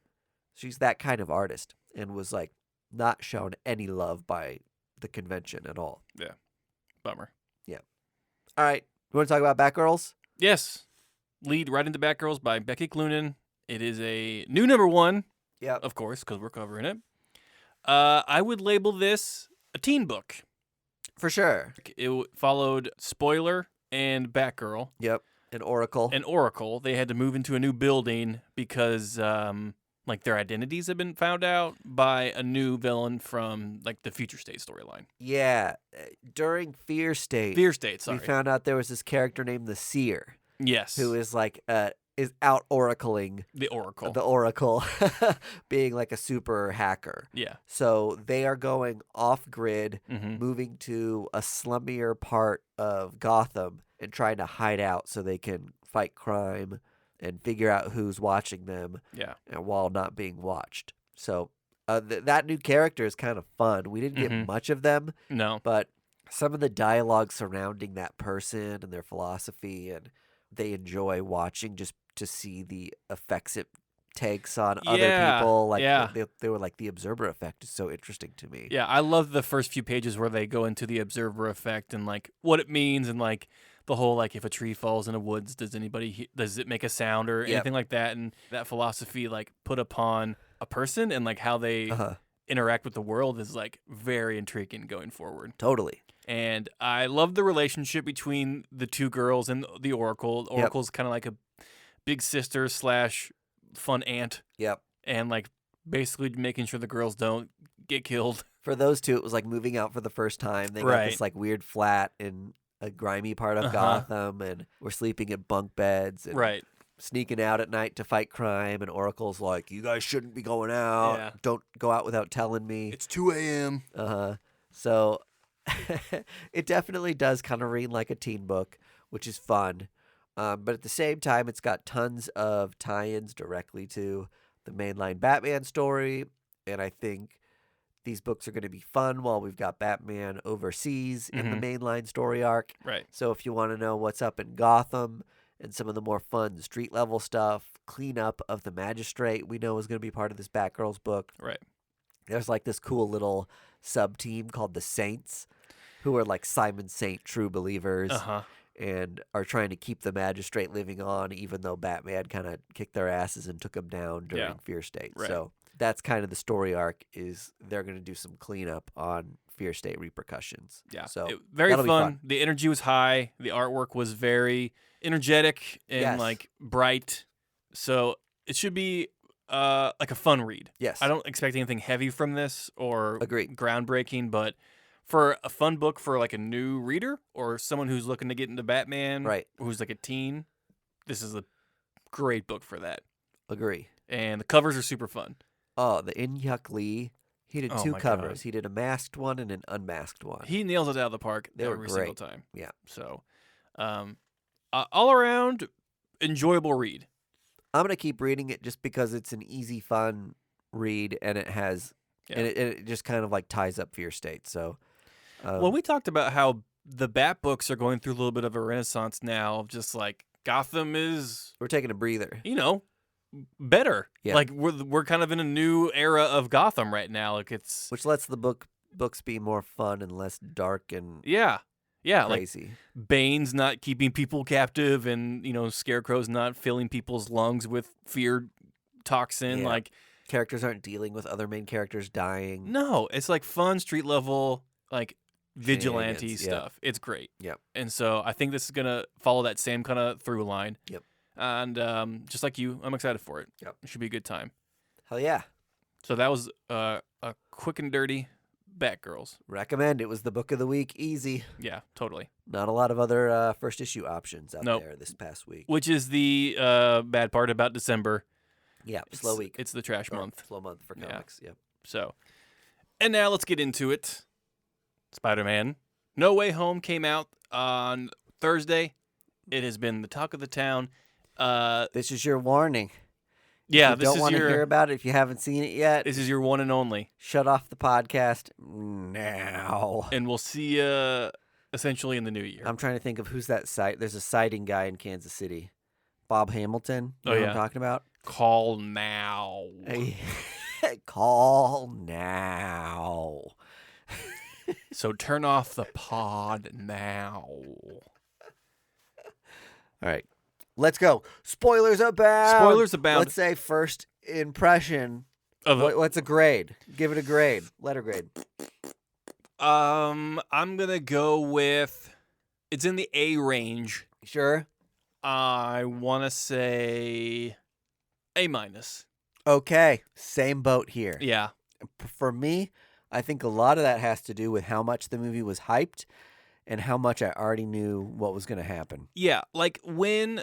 She's that kind of artist and was like not shown any love by the convention at all. Yeah. Bummer. Yeah. All right. You want to talk about Batgirls? Yes. Lead right into Batgirls by Becky Cloonan. It is a new #1. Yeah. Of course, because we're covering it. I would label this a teen book. For sure. It followed Spoiler and Batgirl. Yep. And Oracle. And Oracle. They had to move into a new building because like their identities have been found out by a new villain from like the Future State storyline. Yeah. During Fear State. We found out there was this character named the Seer. Yes. Who is like is out oracling the Oracle. The Oracle being like a super hacker. Yeah. So they are going off grid, Mm-hmm. moving to a slummier part of Gotham and trying to hide out so they can fight crime and figure out who's watching them Yeah. and while not being watched. So that new character is kind of fun. We didn't get much of them, No. but some of the dialogue surrounding that person and their philosophy, and they enjoy watching just to see the effects it takes on other people. Like they were like, the observer effect is so interesting to me. Yeah, I love the first few pages where they go into the observer effect and like what it means, and like the whole like if a tree falls in a woods, does it make a sound or anything like that? And that philosophy like put upon a person and like how they interact with the world is like very intriguing going forward. Totally. And I love the relationship between the two girls and the Oracle. Oracle's kind of like a big sister / fun aunt. Yep. And like basically making sure the girls don't get killed. For those two, it was like moving out for the first time. They got this like weird flat in a grimy part of Gotham, and we're sleeping in bunk beds and sneaking out at night to fight crime. And Oracle's like, you guys shouldn't be going out. Yeah. Don't go out without telling me. It's 2 a.m. So it definitely does kind of read like a teen book, which is fun. But at the same time, it's got tons of tie-ins directly to the mainline Batman story. And I think these books are going to be fun while we've got Batman overseas in the mainline story arc. Right. So if you want to know what's up in Gotham and some of the more fun street-level stuff, cleanup of the Magistrate we know is going to be part of this Batgirls book. Right. There's like this cool little sub-team called the Saints, who are like Simon Saint true believers. And are trying to keep the Magistrate living on, even though Batman kind of kicked their asses and took them down during Fear State. Right. So that's kind of the story arc, is they're going to do some cleanup on Fear State repercussions. Yeah. So very that'll be fun. The energy was high. The artwork was very energetic and like bright. So it should be like a fun read. Yes. I don't expect anything heavy from this or Agreed. groundbreaking, but for a fun book for like a new reader or someone who's looking to get into Batman, who's like a teen, this is a great book for that. Agree. And the covers are super fun. Oh, the In-Hyuk Lee, he did two covers. God. He did a masked one and an unmasked one. He nails it out of the park every single great. time. Yeah. So, all around enjoyable read. I'm going to keep reading it just because it's an easy, fun read, and it has, and it just kind of like ties up Fear State. So, well, we talked about how the Bat books are going through a little bit of a renaissance now. Just like Gotham is, we're taking a breather. Better. Yeah. Like we're kind of in a new era of Gotham right now. Like it's which lets the books be more fun and less dark and Like crazy. Bane's not keeping people captive, and Scarecrow's not filling people's lungs with fear toxin. Like characters aren't dealing with other main characters dying. No, it's like fun street level like vigilante stuff. It's great. Yep. And so I think this is gonna follow that same kind of through line. Yep. And just like you, I'm excited for it. Yep. It should be a good time. Hell yeah. So that was a quick and dirty Batgirls. Recommend. It was the book of the week. Easy. Yeah, totally. Not a lot of other first issue options out there this past week. Which is the bad part about December. Yeah, slow week. It's the trash month. Slow month for comics. Yep. So, and now let's get into it. Spider-Man No Way Home came out on Thursday. It has been the talk of the town. This is your warning. Yeah, if you don't want to hear about it if you haven't seen it yet. This is your one and only. Shut off the podcast now. And we'll see you essentially in the new year. I'm trying to think of who's that site. There's a sighting guy in Kansas City. Bob Hamilton. You know what I'm talking about? Call now. Call now. So turn off the pod now. All right. Let's go. Spoilers abound. Spoilers abound. Let's say first impression. What's a grade? Give it a grade. Letter grade. I'm gonna go with. It's in the A range. Sure. I want to say A-. Okay. Same boat here. Yeah. For me, I think a lot of that has to do with how much the movie was hyped and how much I already knew what was going to happen. Yeah. Like when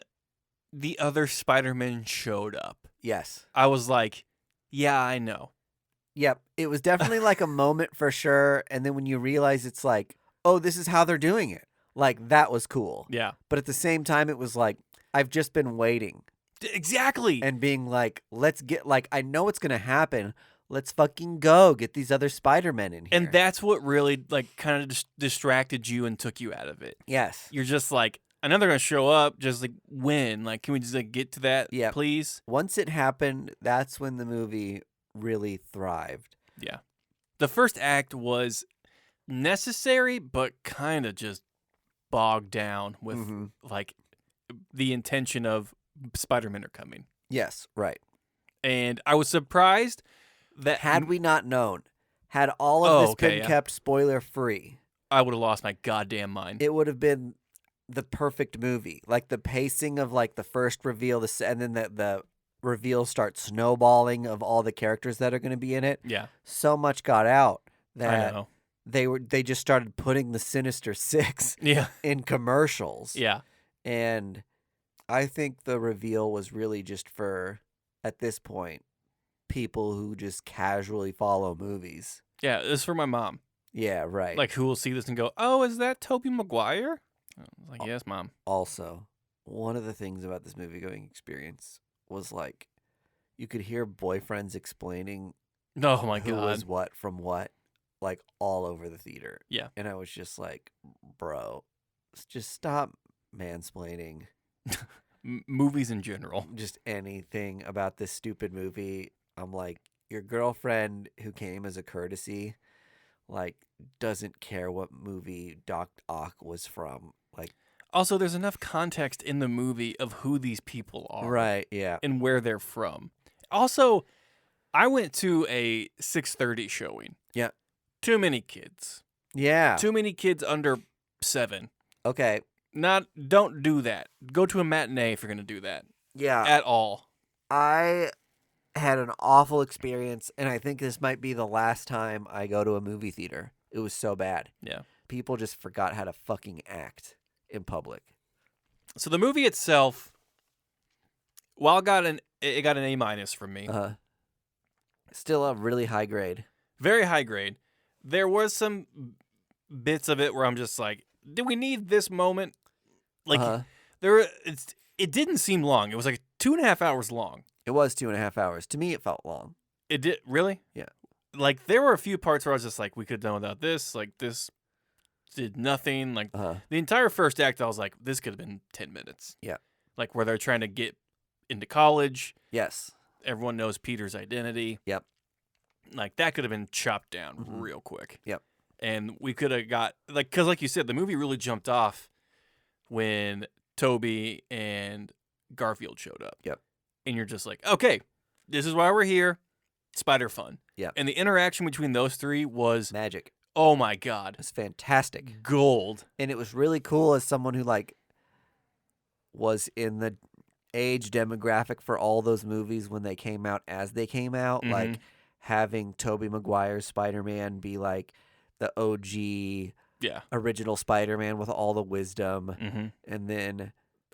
the other Spider-Man showed up. Yes. I was like, yeah, I know. Yep. It was definitely like a moment for sure. And then when you realize it's like, oh, this is how they're doing it. Like, that was cool. Yeah. But at the same time, it was like, I've just been waiting Exactly. and being like, let's get, like, I know it's going to happen. Let's fucking go get these other Spider-Men in here. And that's what really, like, kind of distracted you and took you out of it. Yes. You're just like, I know they're going to show up, just like, when? Like, can we just, like, get to that, Yeah. please? Once it happened, that's when the movie really thrived. Yeah. The first act was necessary, but kind of just bogged down with, like, the intention of Spider-Man are coming. Yes, right. And I was surprised that... Had we not known, had all of this been kept spoiler-free, I would have lost my goddamn mind. it would have been the perfect movie. Like, the pacing of, like, the first reveal, and then the reveal starts snowballing of all the characters that are going to be in it. Yeah. So much got out that I know. they just started putting the Sinister Six in commercials. Yeah. And I think the reveal was really just for, at this point, people who just casually follow movies. Yeah, this is for my mom. Yeah, right. Like, who will see this and go, oh, is that Tobey Maguire? I was like, yes, Mom. Also, one of the things about this movie-going experience was, like, you could hear boyfriends explaining Oh, my who God. was what from what, like, all over the theater. Yeah. And I was just like, bro, just stop mansplaining. Movies in general. Just anything about this stupid movie. I'm like, your girlfriend who came as a courtesy, like, doesn't care what movie Doc Ock was from. Like, also, there's enough context in the movie of who these people are. Right, yeah. And where they're from. Also, I went to a 6:30 showing. Yeah. Too many kids. Yeah. Too many kids under 7. Okay. Don't do that. Go to a matinee if you're going to do that. Yeah. At all. I had an awful experience, and I think this might be the last time I go to a movie theater. It was so bad. Yeah. People just forgot how to fucking act in public. So the movie itself, while it got an A- from me. Still a really high grade. Very high grade. There was some bits of it where I'm just like, do we need this moment? Like, it didn't seem long. It was like 2.5 hours long. It was 2.5 hours. To me, it felt long. It did? Really? Yeah. Like, there were a few parts where I was just like, we could have done without this. Like, this did nothing. Like, the entire first act, I was like, this could have been 10 minutes. Yeah. Like, where they're trying to get into college. Yes. Everyone knows Peter's identity. Yep. Like, that could have been chopped down real quick. Yep. And we could have got, like, because like you said, the movie really jumped off when Toby and Garfield showed up. Yep. And you're just like, okay, this is why we're here. Spider fun. Yeah. And the interaction between those three was magic. Oh my God. It's fantastic. Gold. And it was really cool as someone who, like, was in the age demographic for all those movies when they came out as they came out. Like, having Tobey Maguire's Spider-Man be, like, the OG original Spider-Man with all the wisdom. And then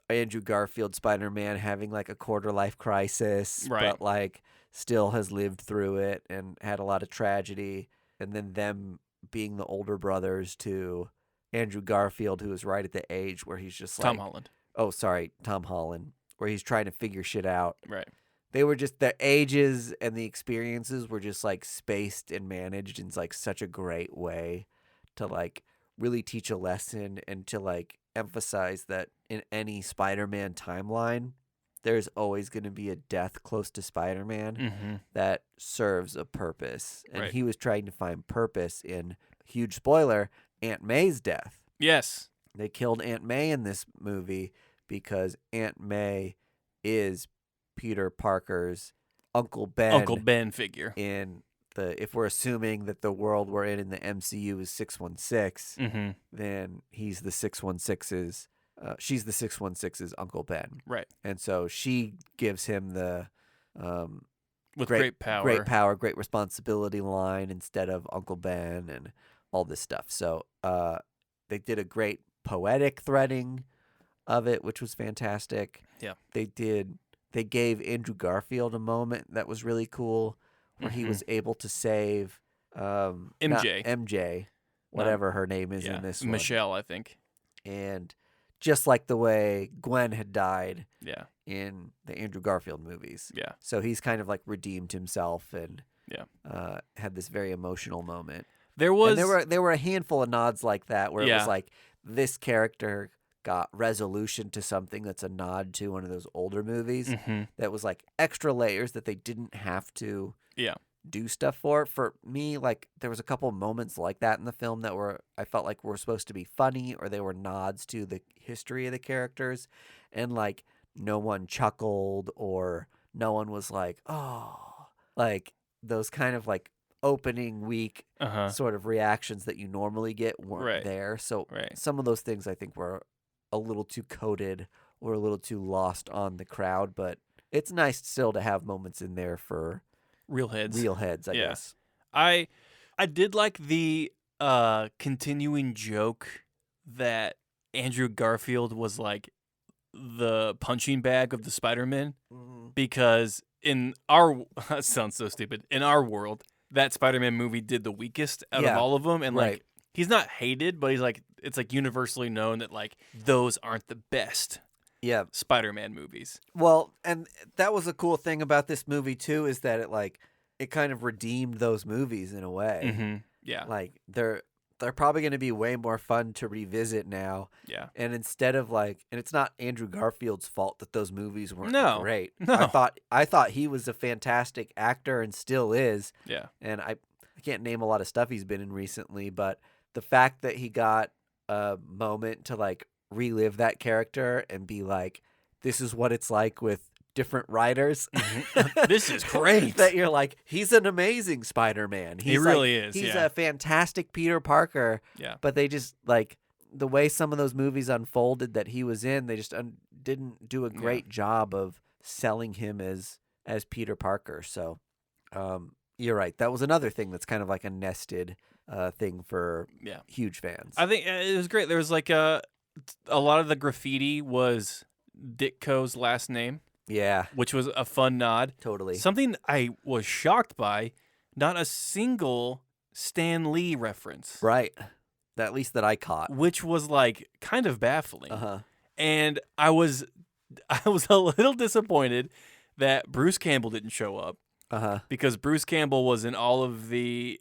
Andrew Garfield Spider-Man having, like, a quarter-life crisis. Right. But, like, still has lived through it and had a lot of tragedy. And then them being the older brothers to Andrew Garfield, who is right at the age where he's just like... Tom Holland. Oh, sorry, Tom Holland. Where he's trying to figure shit out. Right. They were just... The ages and the experiences were just, like, spaced and managed in, like, such a great way to, like, really teach a lesson and to, like, emphasize that in any Spider-Man timeline, there's always going to be a death close to Spider-Man that serves a purpose. And he was trying to find purpose in, huge spoiler, Aunt May's death. Yes. They killed Aunt May in this movie because Aunt May is Peter Parker's Uncle Ben figure. In the, if we're assuming that the world we're in the MCU is 616, then he's the 616's. She's the 616's Uncle Ben. Right. And so she gives him the with great power, great responsibility line instead of Uncle Ben and all this stuff. So they did a great poetic threading of it, which was fantastic. Yeah. They gave Andrew Garfield a moment that was really cool where he was able to save MJ, whatever her name is in this one. Michelle, I think. And just like the way Gwen had died Yeah. in the Andrew Garfield movies. Yeah. So he's kind of like redeemed himself and Yeah. had this very emotional moment. There was And there were a handful of nods like that where it Yeah. was like this character got resolution to something that's a nod to one of those older movies Mhm. that was like extra layers that they didn't have to Yeah. do stuff for. For me, like there was a couple of moments like that in the film that I felt like were supposed to be funny or they were nods to the history of the characters, and like no one chuckled or no one was like, oh, like those kind of like opening week Uh-huh. sort of reactions that you normally get weren't Right. there. So Right. some of those things I think were a little too coded or a little too lost on the crowd, but it's nice still to have moments in there for Real heads. I Yeah. guess. I did like the continuing joke that Andrew Garfield was like the punching bag of the Spider-Man, because in our that sounds so stupid. In our world, that Spider-Man movie did the weakest out of Yeah, all of them, and right. like he's not hated, but he's like it's like universally known that like those aren't the best Yeah. Spider-Man movies. Well, and that was a cool thing about this movie too, is that it kind of redeemed those movies in a way. Mm-hmm. Yeah. Like they're probably going to be way more fun to revisit now. Yeah. And instead of and it's not Andrew Garfield's fault that those movies weren't No. great. No. I thought he was a fantastic actor and still is. Yeah. And I can't name a lot of stuff he's been in recently, but the fact that he got a moment to like relive that character and be like, this is what it's like with different writers. This is great. That you're like, he's an amazing Spider-Man. He really is. He's Yeah. a fantastic Peter Parker. Yeah. But they just like the way some of those movies unfolded that he was in, they just didn't do a great job of selling him as Peter Parker. So you're right. That was another thing that's kind of like a nested thing for huge fans. I think it was great. There was like a lot of the graffiti was Ditko's last name. Yeah. Which was a fun nod. Totally. Something I was shocked by, not a single Stan Lee reference. Right. At least that I caught. Which was like kind of baffling. Uh-huh. And I was a little disappointed that Bruce Campbell didn't show up. Uh-huh. Because Bruce Campbell was in all of the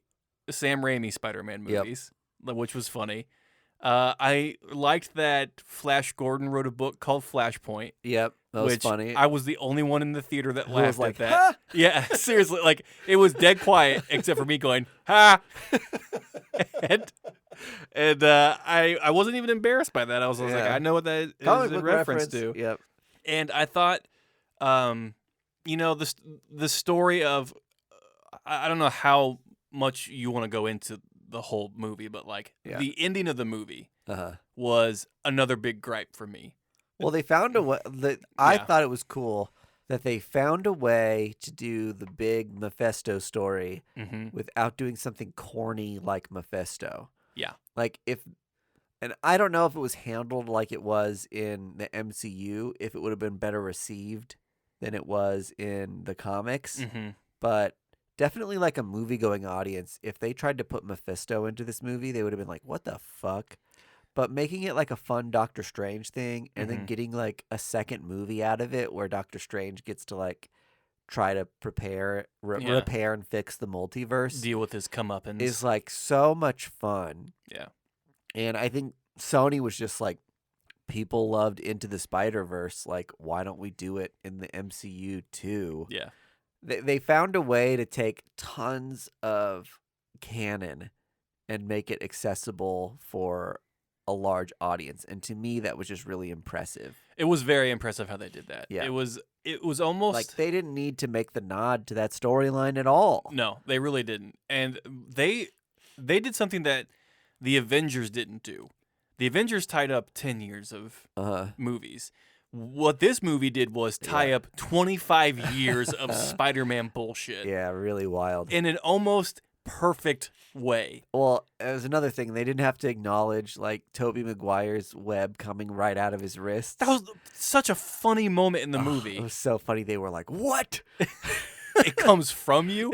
Sam Raimi Spider-Man movies, which was funny. I liked that Flash Gordon wrote a book called Flashpoint. Yep, that was which funny. I was the only one in the theater that laughed like, at that. "Ha!" Yeah, seriously, like it was dead quiet except for me going, "Ha!" and I wasn't even embarrassed by that. I was like, I know what that Comic is book a reference to. Yep. And I thought, the story of, I don't know how much you want to go into the whole movie, but like the ending of the movie was another big gripe for me. Well, they found a way. I thought it was cool that they found a way to do the big Mephisto story without doing something corny like Mephisto. Yeah. Like and I don't know if it was handled like it was in the MCU, if it would have been better received than it was in the comics. But definitely like a movie-going audience, if they tried to put Mephisto into this movie, they would have been like, what the fuck? But making it like a fun Doctor Strange thing and then getting like a second movie out of it where Doctor Strange gets to like try to repair and fix the multiverse. Deal with his comeuppance. Is like so much fun. Yeah. And I think Sony was just like, people loved Into the Spider-Verse. Like, why don't we do it in the MCU too? Yeah. They found a way to take tons of canon and make it accessible for a large audience. And to me, that was just really impressive. It was very impressive how they did that. Yeah. It was almost like they didn't need to make the nod to that storyline at all. No, they really didn't. And they did something that the Avengers didn't do. The Avengers tied up 10 years of movies. What this movie did was tie up 25 years of Spider-Man bullshit. Yeah, really wild. In an almost perfect way. Well, it was another thing. They didn't have to acknowledge, like, Tobey Maguire's web coming right out of his wrist. That was such a funny moment in the movie. It was so funny. They were like, what? it comes from you.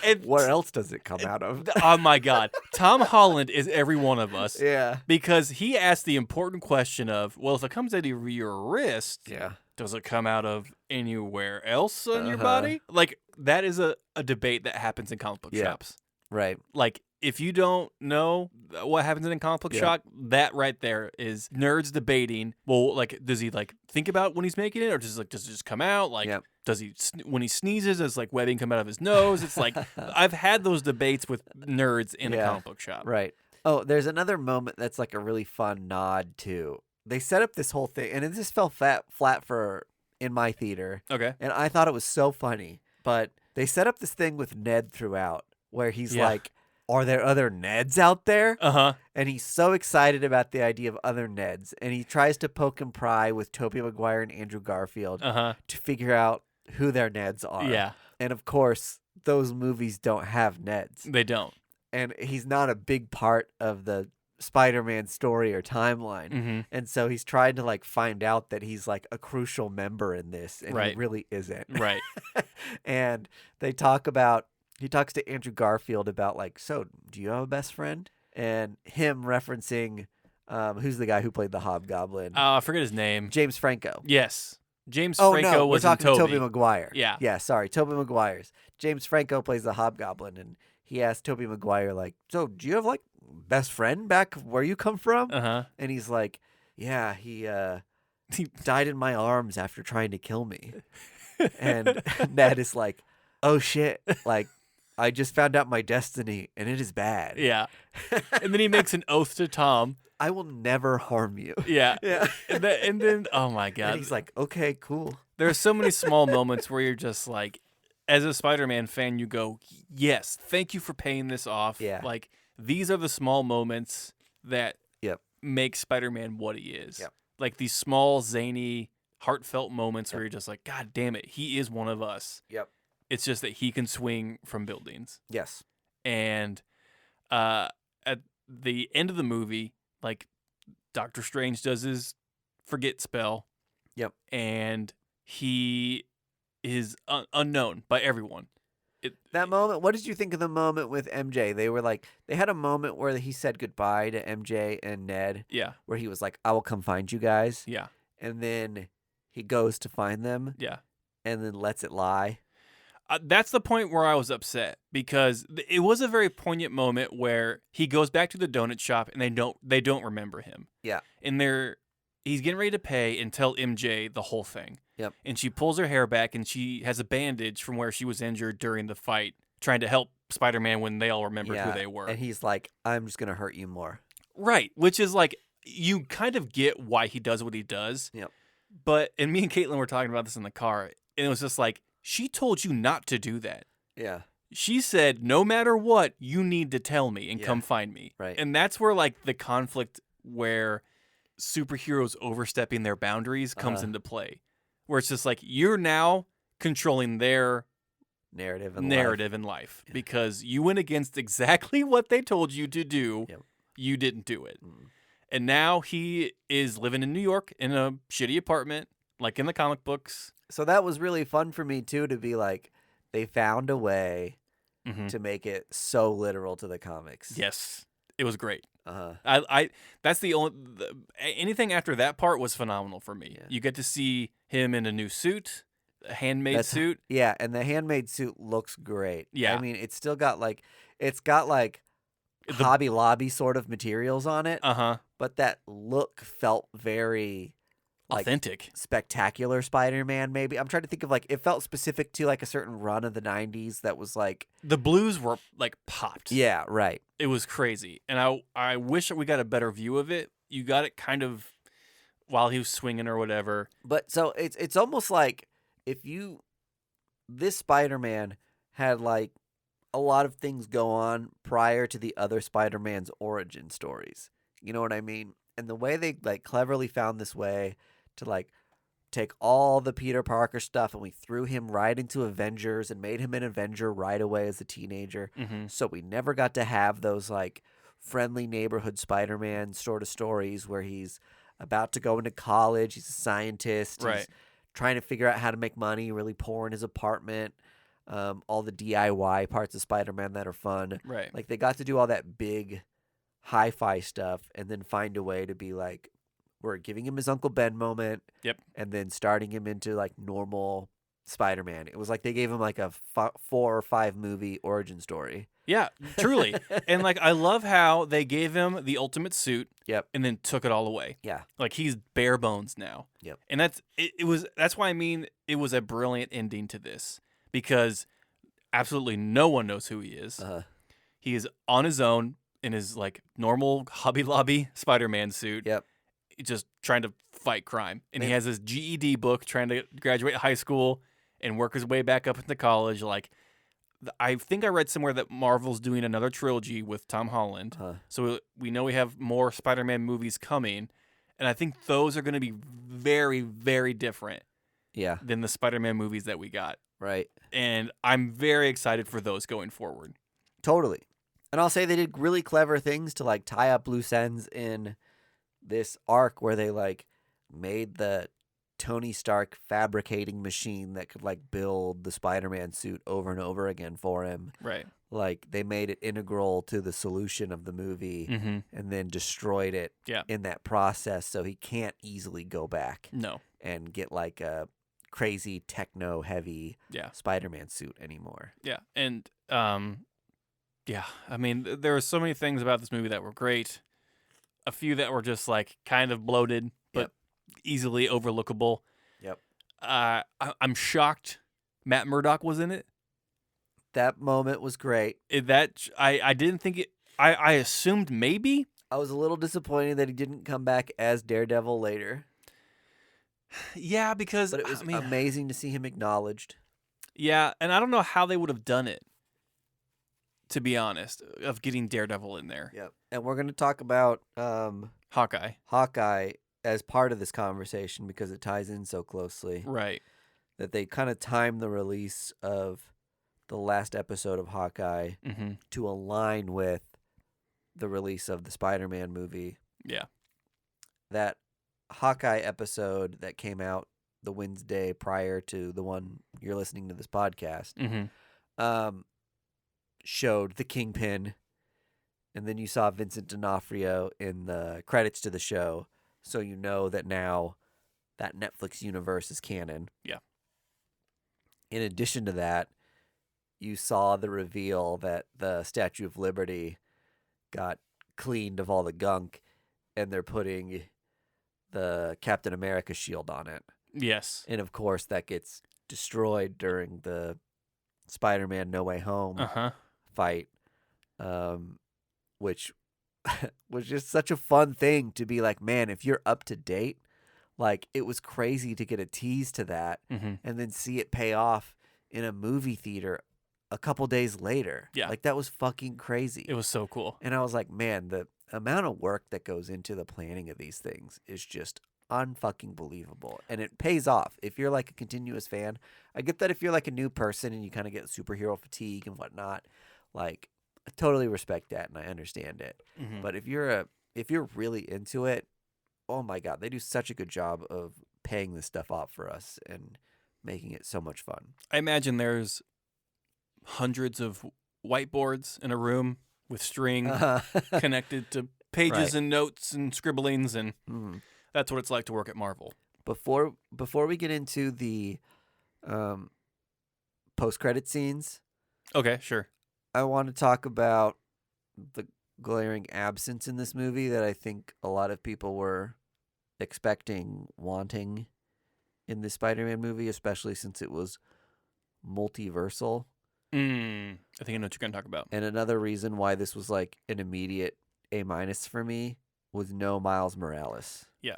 And Where else does it come out of? Oh my God. Tom Holland is every one of us. Yeah. Because he asked the important question of, well, if it comes out of your wrist, Yeah. does it come out of anywhere else on your body? Like, that is a debate that happens in comic book shops. Right. Like, if you don't know what happens in a comic book shop, that right there is nerds debating. Well, like, does he like think about when he's making it, or does it just come out? Like, does he when he sneezes, does like webbing come out of his nose? It's like I've had those debates with nerds in a comic book shop. Right. Oh, there's another moment that's like a really fun nod too. They set up this whole thing, and it just fell flat for in my theater. Okay. And I thought it was so funny, but they set up this thing with Ned throughout, where he's like, are there other Neds out there? And he's so excited about the idea of other Neds. And he tries to poke and pry with Tobey Maguire and Andrew Garfield to figure out who their Neds are. Yeah. And of course, those movies don't have Neds. They don't. And he's not a big part of the Spider-Man story or timeline. Mm-hmm. And so he's trying to like find out that he's like a crucial member in this. And Right. he really isn't. Right. And they talk about, he talks to Andrew Garfield about like, so do you have a best friend? And him referencing, who's the guy who played the Hobgoblin? I forget his name. James Franco. Yes. James Oh, Franco no, we're was talking in to Tobey. Tobey Maguire. Yeah. Yeah, sorry, Tobey Maguire's. James Franco plays the Hobgoblin, and he asked Tobey Maguire, like, so do you have like best friend back where you come from? And he's like, yeah, he died in my arms after trying to kill me. And Ned is like, oh shit, like, I just found out my destiny, and it is bad. Yeah. And then he makes an oath to Tom. I will never harm you. Yeah. Yeah. And then, oh my God. And he's like, okay, cool. There are so many small moments where you're just like, as a Spider-Man fan, you go, yes, thank you for paying this off. Yeah. Like, these are the small moments that Yep. make Spider-Man what he is. Yep. Like these small, zany, heartfelt moments where you're just like, God damn it, he is one of us. Yep. It's just that he can swing from buildings. Yes. And at the end of the movie, like, Doctor Strange does his forget spell. Yep. And he is unknown by everyone. That moment, what did you think of the moment with MJ? They were like, they had a moment where he said goodbye to MJ and Ned. Yeah. Where he was like, I will come find you guys. Yeah. And then he goes to find them. Yeah. And then lets it lie. That's the point where I was upset, because it was a very poignant moment where he goes back to the donut shop and they don't remember him. Yeah. And he's getting ready to pay and tell MJ the whole thing. Yep. And she pulls her hair back and she has a bandage from where she was injured during the fight, trying to help Spider-Man when they all remembered who they were. And he's like, I'm just going to hurt you more. Right. Which is like, you kind of get why he does what he does. Yep. But, and me and Caitlin were talking about this in the car, and it was just like, she told you not to do that. Yeah. She said, no matter what, you need to tell me and come find me. Right. And that's where like the conflict where superheroes overstepping their boundaries comes into play. Where it's just like, you're now controlling their narrative in life. Because you went against exactly what they told you to do. Yep. You didn't do it. And now he is living in New York in a shitty apartment, like in the comic books. So that was really fun for me too, to be like, they found a way to make it so literal to the comics. Yes, it was great. I that's the only anything after that part was phenomenal for me. Yeah. You get to see him in a new suit, a handmade suit. Yeah, and the handmade suit looks great. Yeah. I mean, it's got Hobby Lobby sort of materials on it. But that look felt very authentic, spectacular Spider-Man. Maybe I'm trying to think of like, it felt specific to like a certain run of the 90s that was like, the blues were like popped. Yeah, right. It was crazy, and I wish we got a better view of it. You got it kind of while he was swinging or whatever. But so it's almost like this Spider-Man had like a lot of things go on prior to the other Spider-Man's origin stories. You know what I mean? And the way they like cleverly found this way to like take all the Peter Parker stuff, and we threw him right into Avengers and made him an Avenger right away as a teenager. So we never got to have those like friendly neighborhood Spider-Man sort of stories where he's about to go into college. He's a scientist. Right. He's trying to figure out how to make money, really poor in his apartment. all the DIY parts of Spider-Man that are fun. Right. Like they got to do all that big hi-fi stuff and then find a way to be like, we're giving him his Uncle Ben moment. Yep. And then starting him into like normal Spider-Man. It was like they gave him like a 4 or 5 movie origin story. Yeah, truly. And like I love how they gave him the ultimate suit. Yep. And then took it all away. Yeah. Like he's bare bones now. Yep. And that's why I mean it was a brilliant ending to this, because absolutely no one knows who he is. He is on his own in his like normal Hobby Lobby Spider-Man suit. Yep. Just trying to fight crime. And he has his GED book trying to graduate high school and work his way back up into college. Like, I think I read somewhere that Marvel's doing another trilogy with Tom Holland. So we know we have more Spider-Man movies coming. And I think those are going to be very, very different than the Spider-Man movies that we got. Right. And I'm very excited for those going forward. Totally. And I'll say they did really clever things to like tie up loose ends in this arc where they like made the Tony Stark fabricating machine that could like build the Spider-Man suit over and over again for him. Right. Like they made it integral to the solution of the movie and then destroyed it in that process so he can't easily go back and get like a crazy techno heavy Spider-Man suit anymore. Yeah. And I mean there are so many things about this movie that were great. A few that were just like kind of bloated, but easily overlookable. Yep. I'm shocked Matt Murdock was in it. That moment was great. I didn't think it. I assumed maybe. I was a little disappointed that he didn't come back as Daredevil later. Yeah, because but it was amazing to see him acknowledged. Yeah, and I don't know how they would have done it, to be honest, of getting Daredevil in there. Yep. And we're going to talk about Hawkeye as part of this conversation because it ties in so closely. Right. That they kind of timed the release of the last episode of Hawkeye to align with the release of the Spider-Man movie. Yeah. That Hawkeye episode that came out the Wednesday prior to the one you're listening to this podcast showed the Kingpin, and then you saw Vincent D'Onofrio in the credits to the show, so you know that now that Netflix universe is canon. Yeah. In addition to that, you saw the reveal that the Statue of Liberty got cleaned of all the gunk, and they're putting the Captain America shield on it. Yes. And of course, that gets destroyed during the Spider-Man No Way Home fight, which was just such a fun thing to be like, man, if you're up to date, like it was crazy to get a tease to that and then see it pay off in a movie theater a couple days later. Yeah. Like that was fucking crazy. It was so cool. And I was like, man, the amount of work that goes into the planning of these things is just unfucking believable, and it pays off if you're like a continuous fan. I get that if you're like a new person and you kind of get superhero fatigue and whatnot, like I totally respect that and I understand it. But if you're really into it, oh my god, they do such a good job of paying this stuff off for us and making it so much fun. I imagine there's hundreds of whiteboards in a room with string connected to pages and notes and scribblings, and that's what it's like to work at Marvel. Before we get into the post-credit scenes, okay, sure, I want to talk about the glaring absence in this movie that I think a lot of people were expecting, wanting in the Spider-Man movie, especially since it was multiversal. I think I know what you're going to talk about. And another reason why this was like an immediate A- for me was no Miles Morales. Yeah.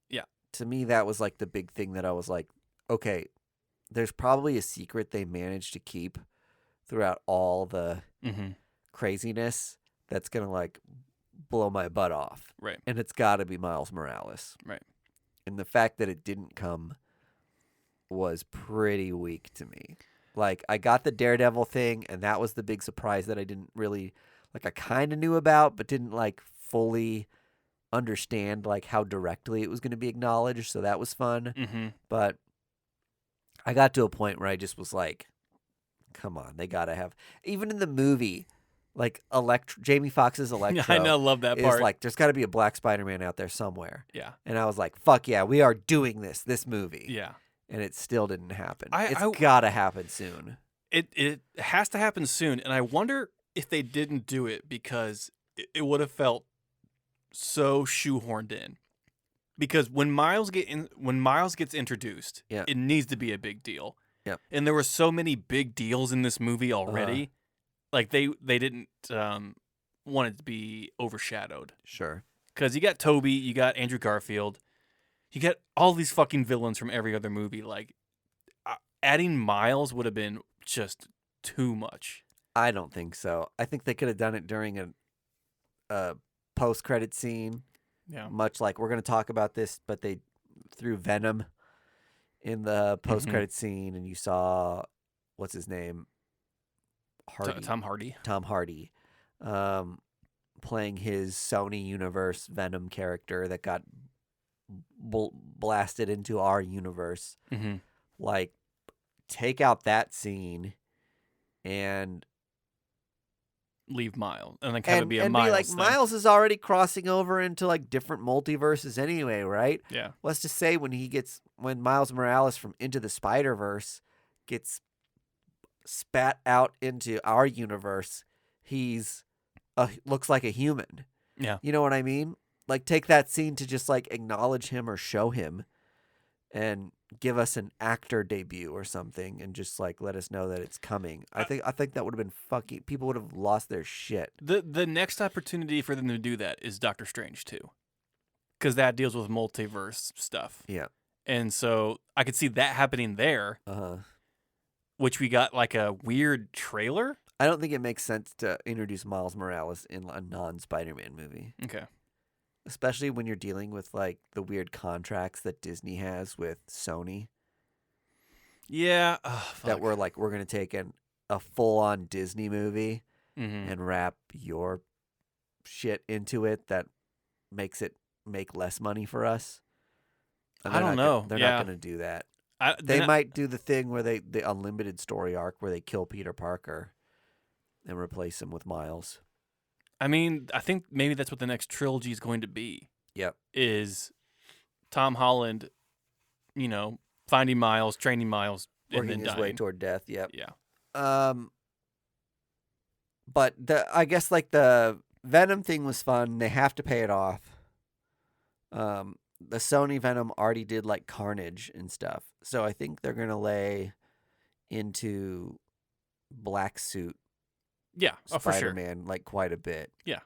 Yeah. To me, that was like the big thing that I was like, okay, there's probably a secret they managed to keep throughout all the craziness that's going to like blow my butt off. Right. And it's got to be Miles Morales. Right. And the fact that it didn't come was pretty weak to me. Like, I got the Daredevil thing, and that was the big surprise that I didn't really, like, I kind of knew about, but didn't, like, fully understand, like, how directly it was going to be acknowledged, so that was fun. But I got to a point where I just was like, Come on, they gotta have. Even in the movie, like Jamie Foxx's Electro. I know, love that part. Is like, there's got to be a black Spider-Man out there somewhere. Yeah. And I was like, fuck yeah, we are doing this movie. Yeah. And it still didn't happen. It's gotta happen soon. It has to happen soon, and I wonder if they didn't do it because it would have felt so shoehorned in. Because when Miles gets introduced, it needs to be a big deal. Yep. And there were so many big deals in this movie already. Like they didn't want it to be overshadowed. Sure. Because you got Toby, you got Andrew Garfield, you got all these fucking villains from every other movie. Like adding Miles would have been just too much. I don't think so. I think they could have done it during a post-credit scene. Yeah. Much like we're going to talk about this, but they threw Venom in the post-credit scene, and you saw what's his name, Tom Hardy. Tom Hardy, playing his Sony Universe Venom character that got blasted into our universe. Mm-hmm. Like, take out that scene and leave Miles, and then kind of be a and Miles be like, thing. Miles is already crossing over into like different multiverses anyway, right? Yeah. Let's just say when Miles Morales from Into the Spider-Verse gets spat out into our universe, he's looks like a human. Yeah. You know what I mean? Like, take that scene to just like acknowledge him or show him and give us an actor debut or something and just like let us know that it's coming. I think that would have been fucking, people would have lost their shit. The next opportunity for them to do that is Doctor Strange 2. Because that deals with multiverse stuff. Yeah. And so I could see that happening there. Which we got like a weird trailer. I don't think it makes sense to introduce Miles Morales in a non-Spider-Man movie. Okay. Especially when you're dealing with like the weird contracts that Disney has with Sony. Yeah. That we're going to take a full-on Disney movie mm-hmm. and wrap your shit into it that makes it make less money for us. I don't know. They're not going to do that. They might do the thing where the unlimited story arc where they kill Peter Parker and replace him with Miles. I mean, I think maybe that's what the next trilogy is going to be. Yep. Is Tom Holland, finding Miles, training Miles, and then his dying. way toward death. Yep. Yeah. But I guess like the Venom thing was fun. They have to pay it off. The Sony Venom already did like Carnage and stuff, so I think they're gonna lay into Black Suit. Yeah, for sure. Spider-Man like quite a bit. Yeah,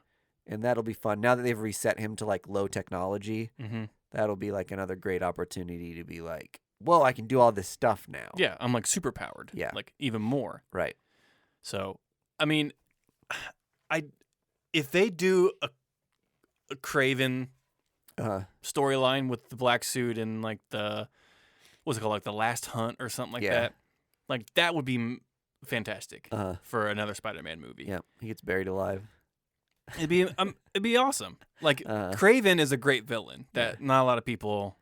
and that'll be fun. Now that they've reset him to like low technology, that'll be like another great opportunity to be like, whoa, I can do all this stuff now. Yeah, I'm like super powered. Yeah, like even more. Right. So, I mean, if they do a Craven storyline with the black suit and like what's it called, like the Last Hunt or something like that, like that would be fantastic for another Spider-Man movie. Yeah, he gets buried alive. It'd be awesome. Like Craven is a great villain that not a lot of people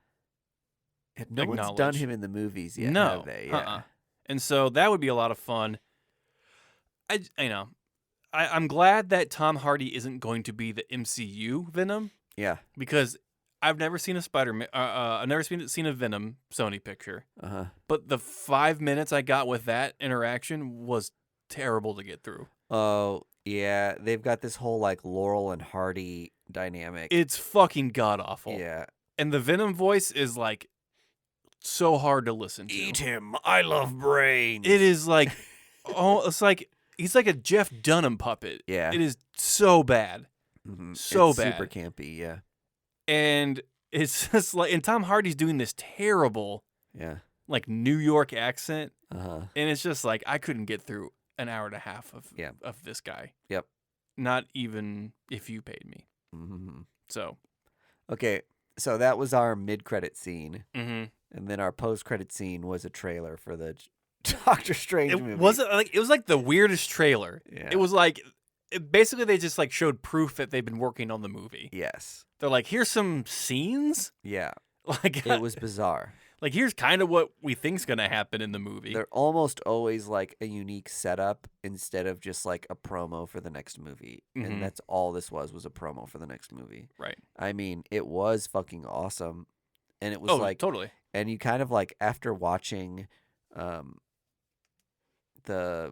no one's done him in the movies yet. No, have they? Yeah. And so that would be a lot of fun. I'm glad that Tom Hardy isn't going to be the MCU Venom. Yeah, because I've never seen a Spider-Man. I've never seen a Venom Sony picture. But the 5 minutes I got with that interaction was terrible to get through. Oh yeah, they've got this whole like Laurel and Hardy dynamic. It's fucking god awful. Yeah, and the Venom voice is like so hard to listen to. Eat him, I love brains. It is like, it's like he's like a Jeff Dunham puppet. Yeah, it is so bad. It's bad. Super campy, yeah. And it's just like, and Tom Hardy's doing this terrible, like New York accent. And it's just like, I couldn't get through an hour and a half of this guy. Yep. Not even if you paid me. So. Okay, so that was our mid-credit scene. And then our post-credit scene was a trailer for the Doctor Strange movie. It was like the weirdest trailer. Yeah. It was like, basically, they just like showed proof that they've been working on the movie. Yes. They're like, here's some scenes. Yeah. Like it was bizarre. Like, here's kind of what we think's going to happen in the movie. They're almost always like a unique setup instead of just like a promo for the next movie. Mhm. And that's all this was a promo for the next movie. Right. I mean, it was fucking awesome. And it was like, totally. and you kind of like, after watching the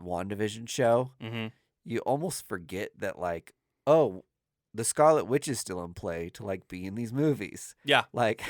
WandaVision show, Mm-hmm. you almost forget that, like, oh, the Scarlet Witch is still in play to like be in these movies. Yeah. Like,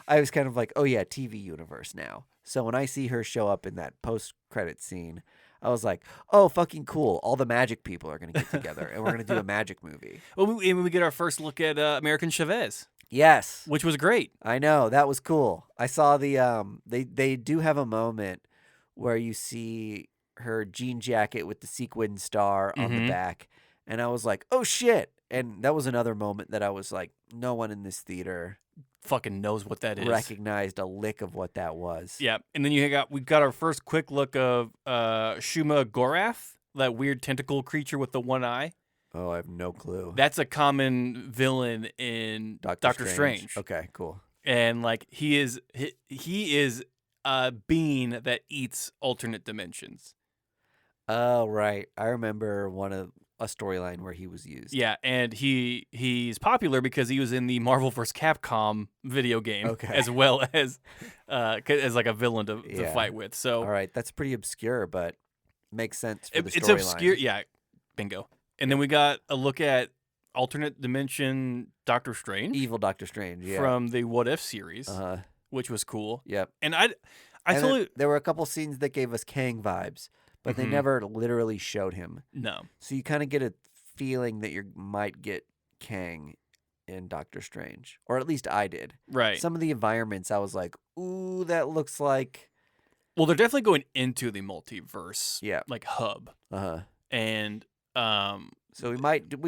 I was kind of like, oh yeah, TV universe now. So when I see her show up in that post-credit scene, I was like, oh, fucking cool. All the magic people are going to get together and we're going to do a magic movie. Well, we get our first look at American Chavez, Yes. which was great. I know. That was cool. I saw the, they do have a moment where you see her jean jacket with the sequin star on the Mhm. back. And I was like, oh shit. And that was another moment that I was like, no one in this theater Fucking knows what that is. recognized a lick of what that was. Yeah, and then we got our first quick look of Shuma Gorath, that weird tentacle creature with the one eye. Oh, I have no clue. That's a common villain in Doctor Strange. Okay, cool. And like he is a being that eats alternate dimensions. Oh, right. I remember a storyline where he was used. Yeah, and he's popular because he was in the Marvel vs. Capcom video game, Okay. as well as like a villain to Yeah. fight with. So All right, that's pretty obscure, but makes sense for the it's storyline. obscure. Yeah, bingo. And then we got a look at alternate dimension Doctor Strange Evil Doctor Strange, yeah. from the What If series, Uh-huh. which was cool. Yep. And I And then totally there were a couple scenes that gave us Kang vibes, but they Mhm. never literally showed him. no. So you kind of get a feeling that you might get Kang in Doctor Strange, or at least I did. Right. Some of the environments, I was like, "Ooh, that looks like." Well, they're definitely going into the multiverse, Yeah. like hub, and So we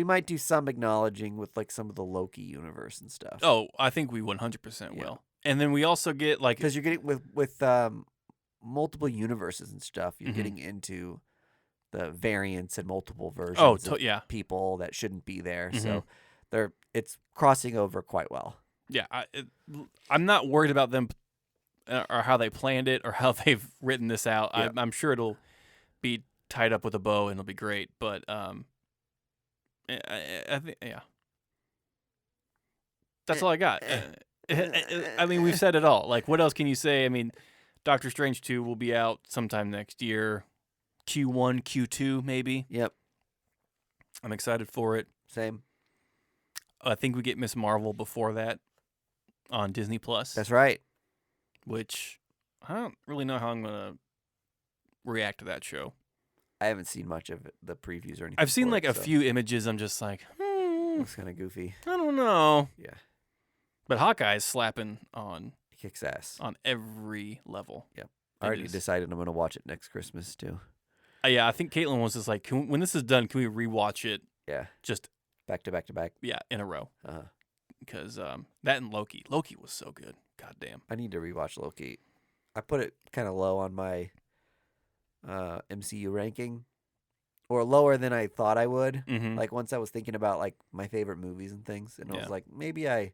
might do some acknowledging with like some of the Loki universe and stuff. oh, I think we 100% Yeah. will. And then we also get like Because you're getting with multiple universes and stuff, you're Mhm. getting into the variants and multiple versions of yeah, people that shouldn't be there. Mhm. So it's crossing over quite well. yeah. I'm not worried about them or how they planned it or how they've written this out. Yeah. I'm sure it'll be tied up with a bow and it'll be great. But I think that's all I got. I mean, we've said it all. Like, what else can you say? I mean, Doctor Strange 2 will be out sometime next year, Q1, Q2 maybe. Yep. I'm excited for it. Same. I think we get Miss Marvel before that on Disney Plus, That's right. which I don't really know how I'm gonna react to that show. I haven't seen much of the previews or anything. I've seen for like it, a so few images. I'm just like, Looks kind of goofy. I don't know. Yeah. But Hawkeye's slapping on Kicks ass. every level. I already is. decided I'm going to watch it next Christmas too. Yeah, I think Caitlin was just like, when this is done, can we rewatch it Yeah. just Back to back to back. in a row? Uh-huh. Because that and Loki was so good. God damn. I need to rewatch Loki. I put it kind of low on my MCU ranking, or lower than I thought I would. Mm-hmm. Like once I was thinking about like my favorite movies and things, and I Yeah. was like, maybe I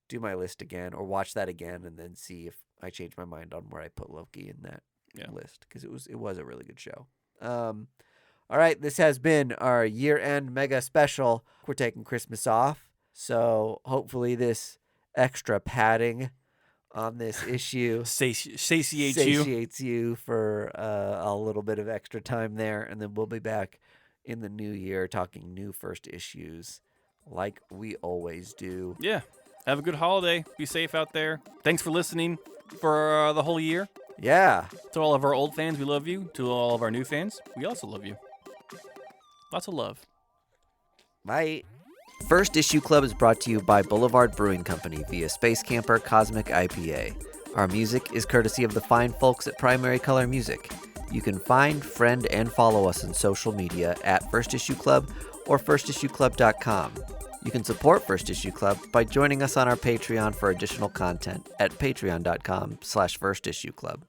do my list again or watch that again, and then see if I change my mind on where I put Loki in that list, because it was a really good show. All right, this has been our year-end mega special. We're taking Christmas off, so hopefully this extra padding on this issue satiates you for a little bit of extra time there, and then we'll be back in the new year talking new first issues like we always do. Yeah. Have a good holiday. Be safe out there. Thanks for listening for the whole year. Yeah. To all of our old fans, we love you. To all of our new fans, we also love you. Lots of love. Bye. First Issue Club is brought to you by Boulevard Brewing Company via Space Camper Cosmic IPA. Our music is courtesy of the fine folks at Primary Color Music. You can find, friend, and follow us on social media at First Issue Club or firstissueclub.com. You can support First Issue Club by joining us on our Patreon for additional content at patreon.com/firstissueclub.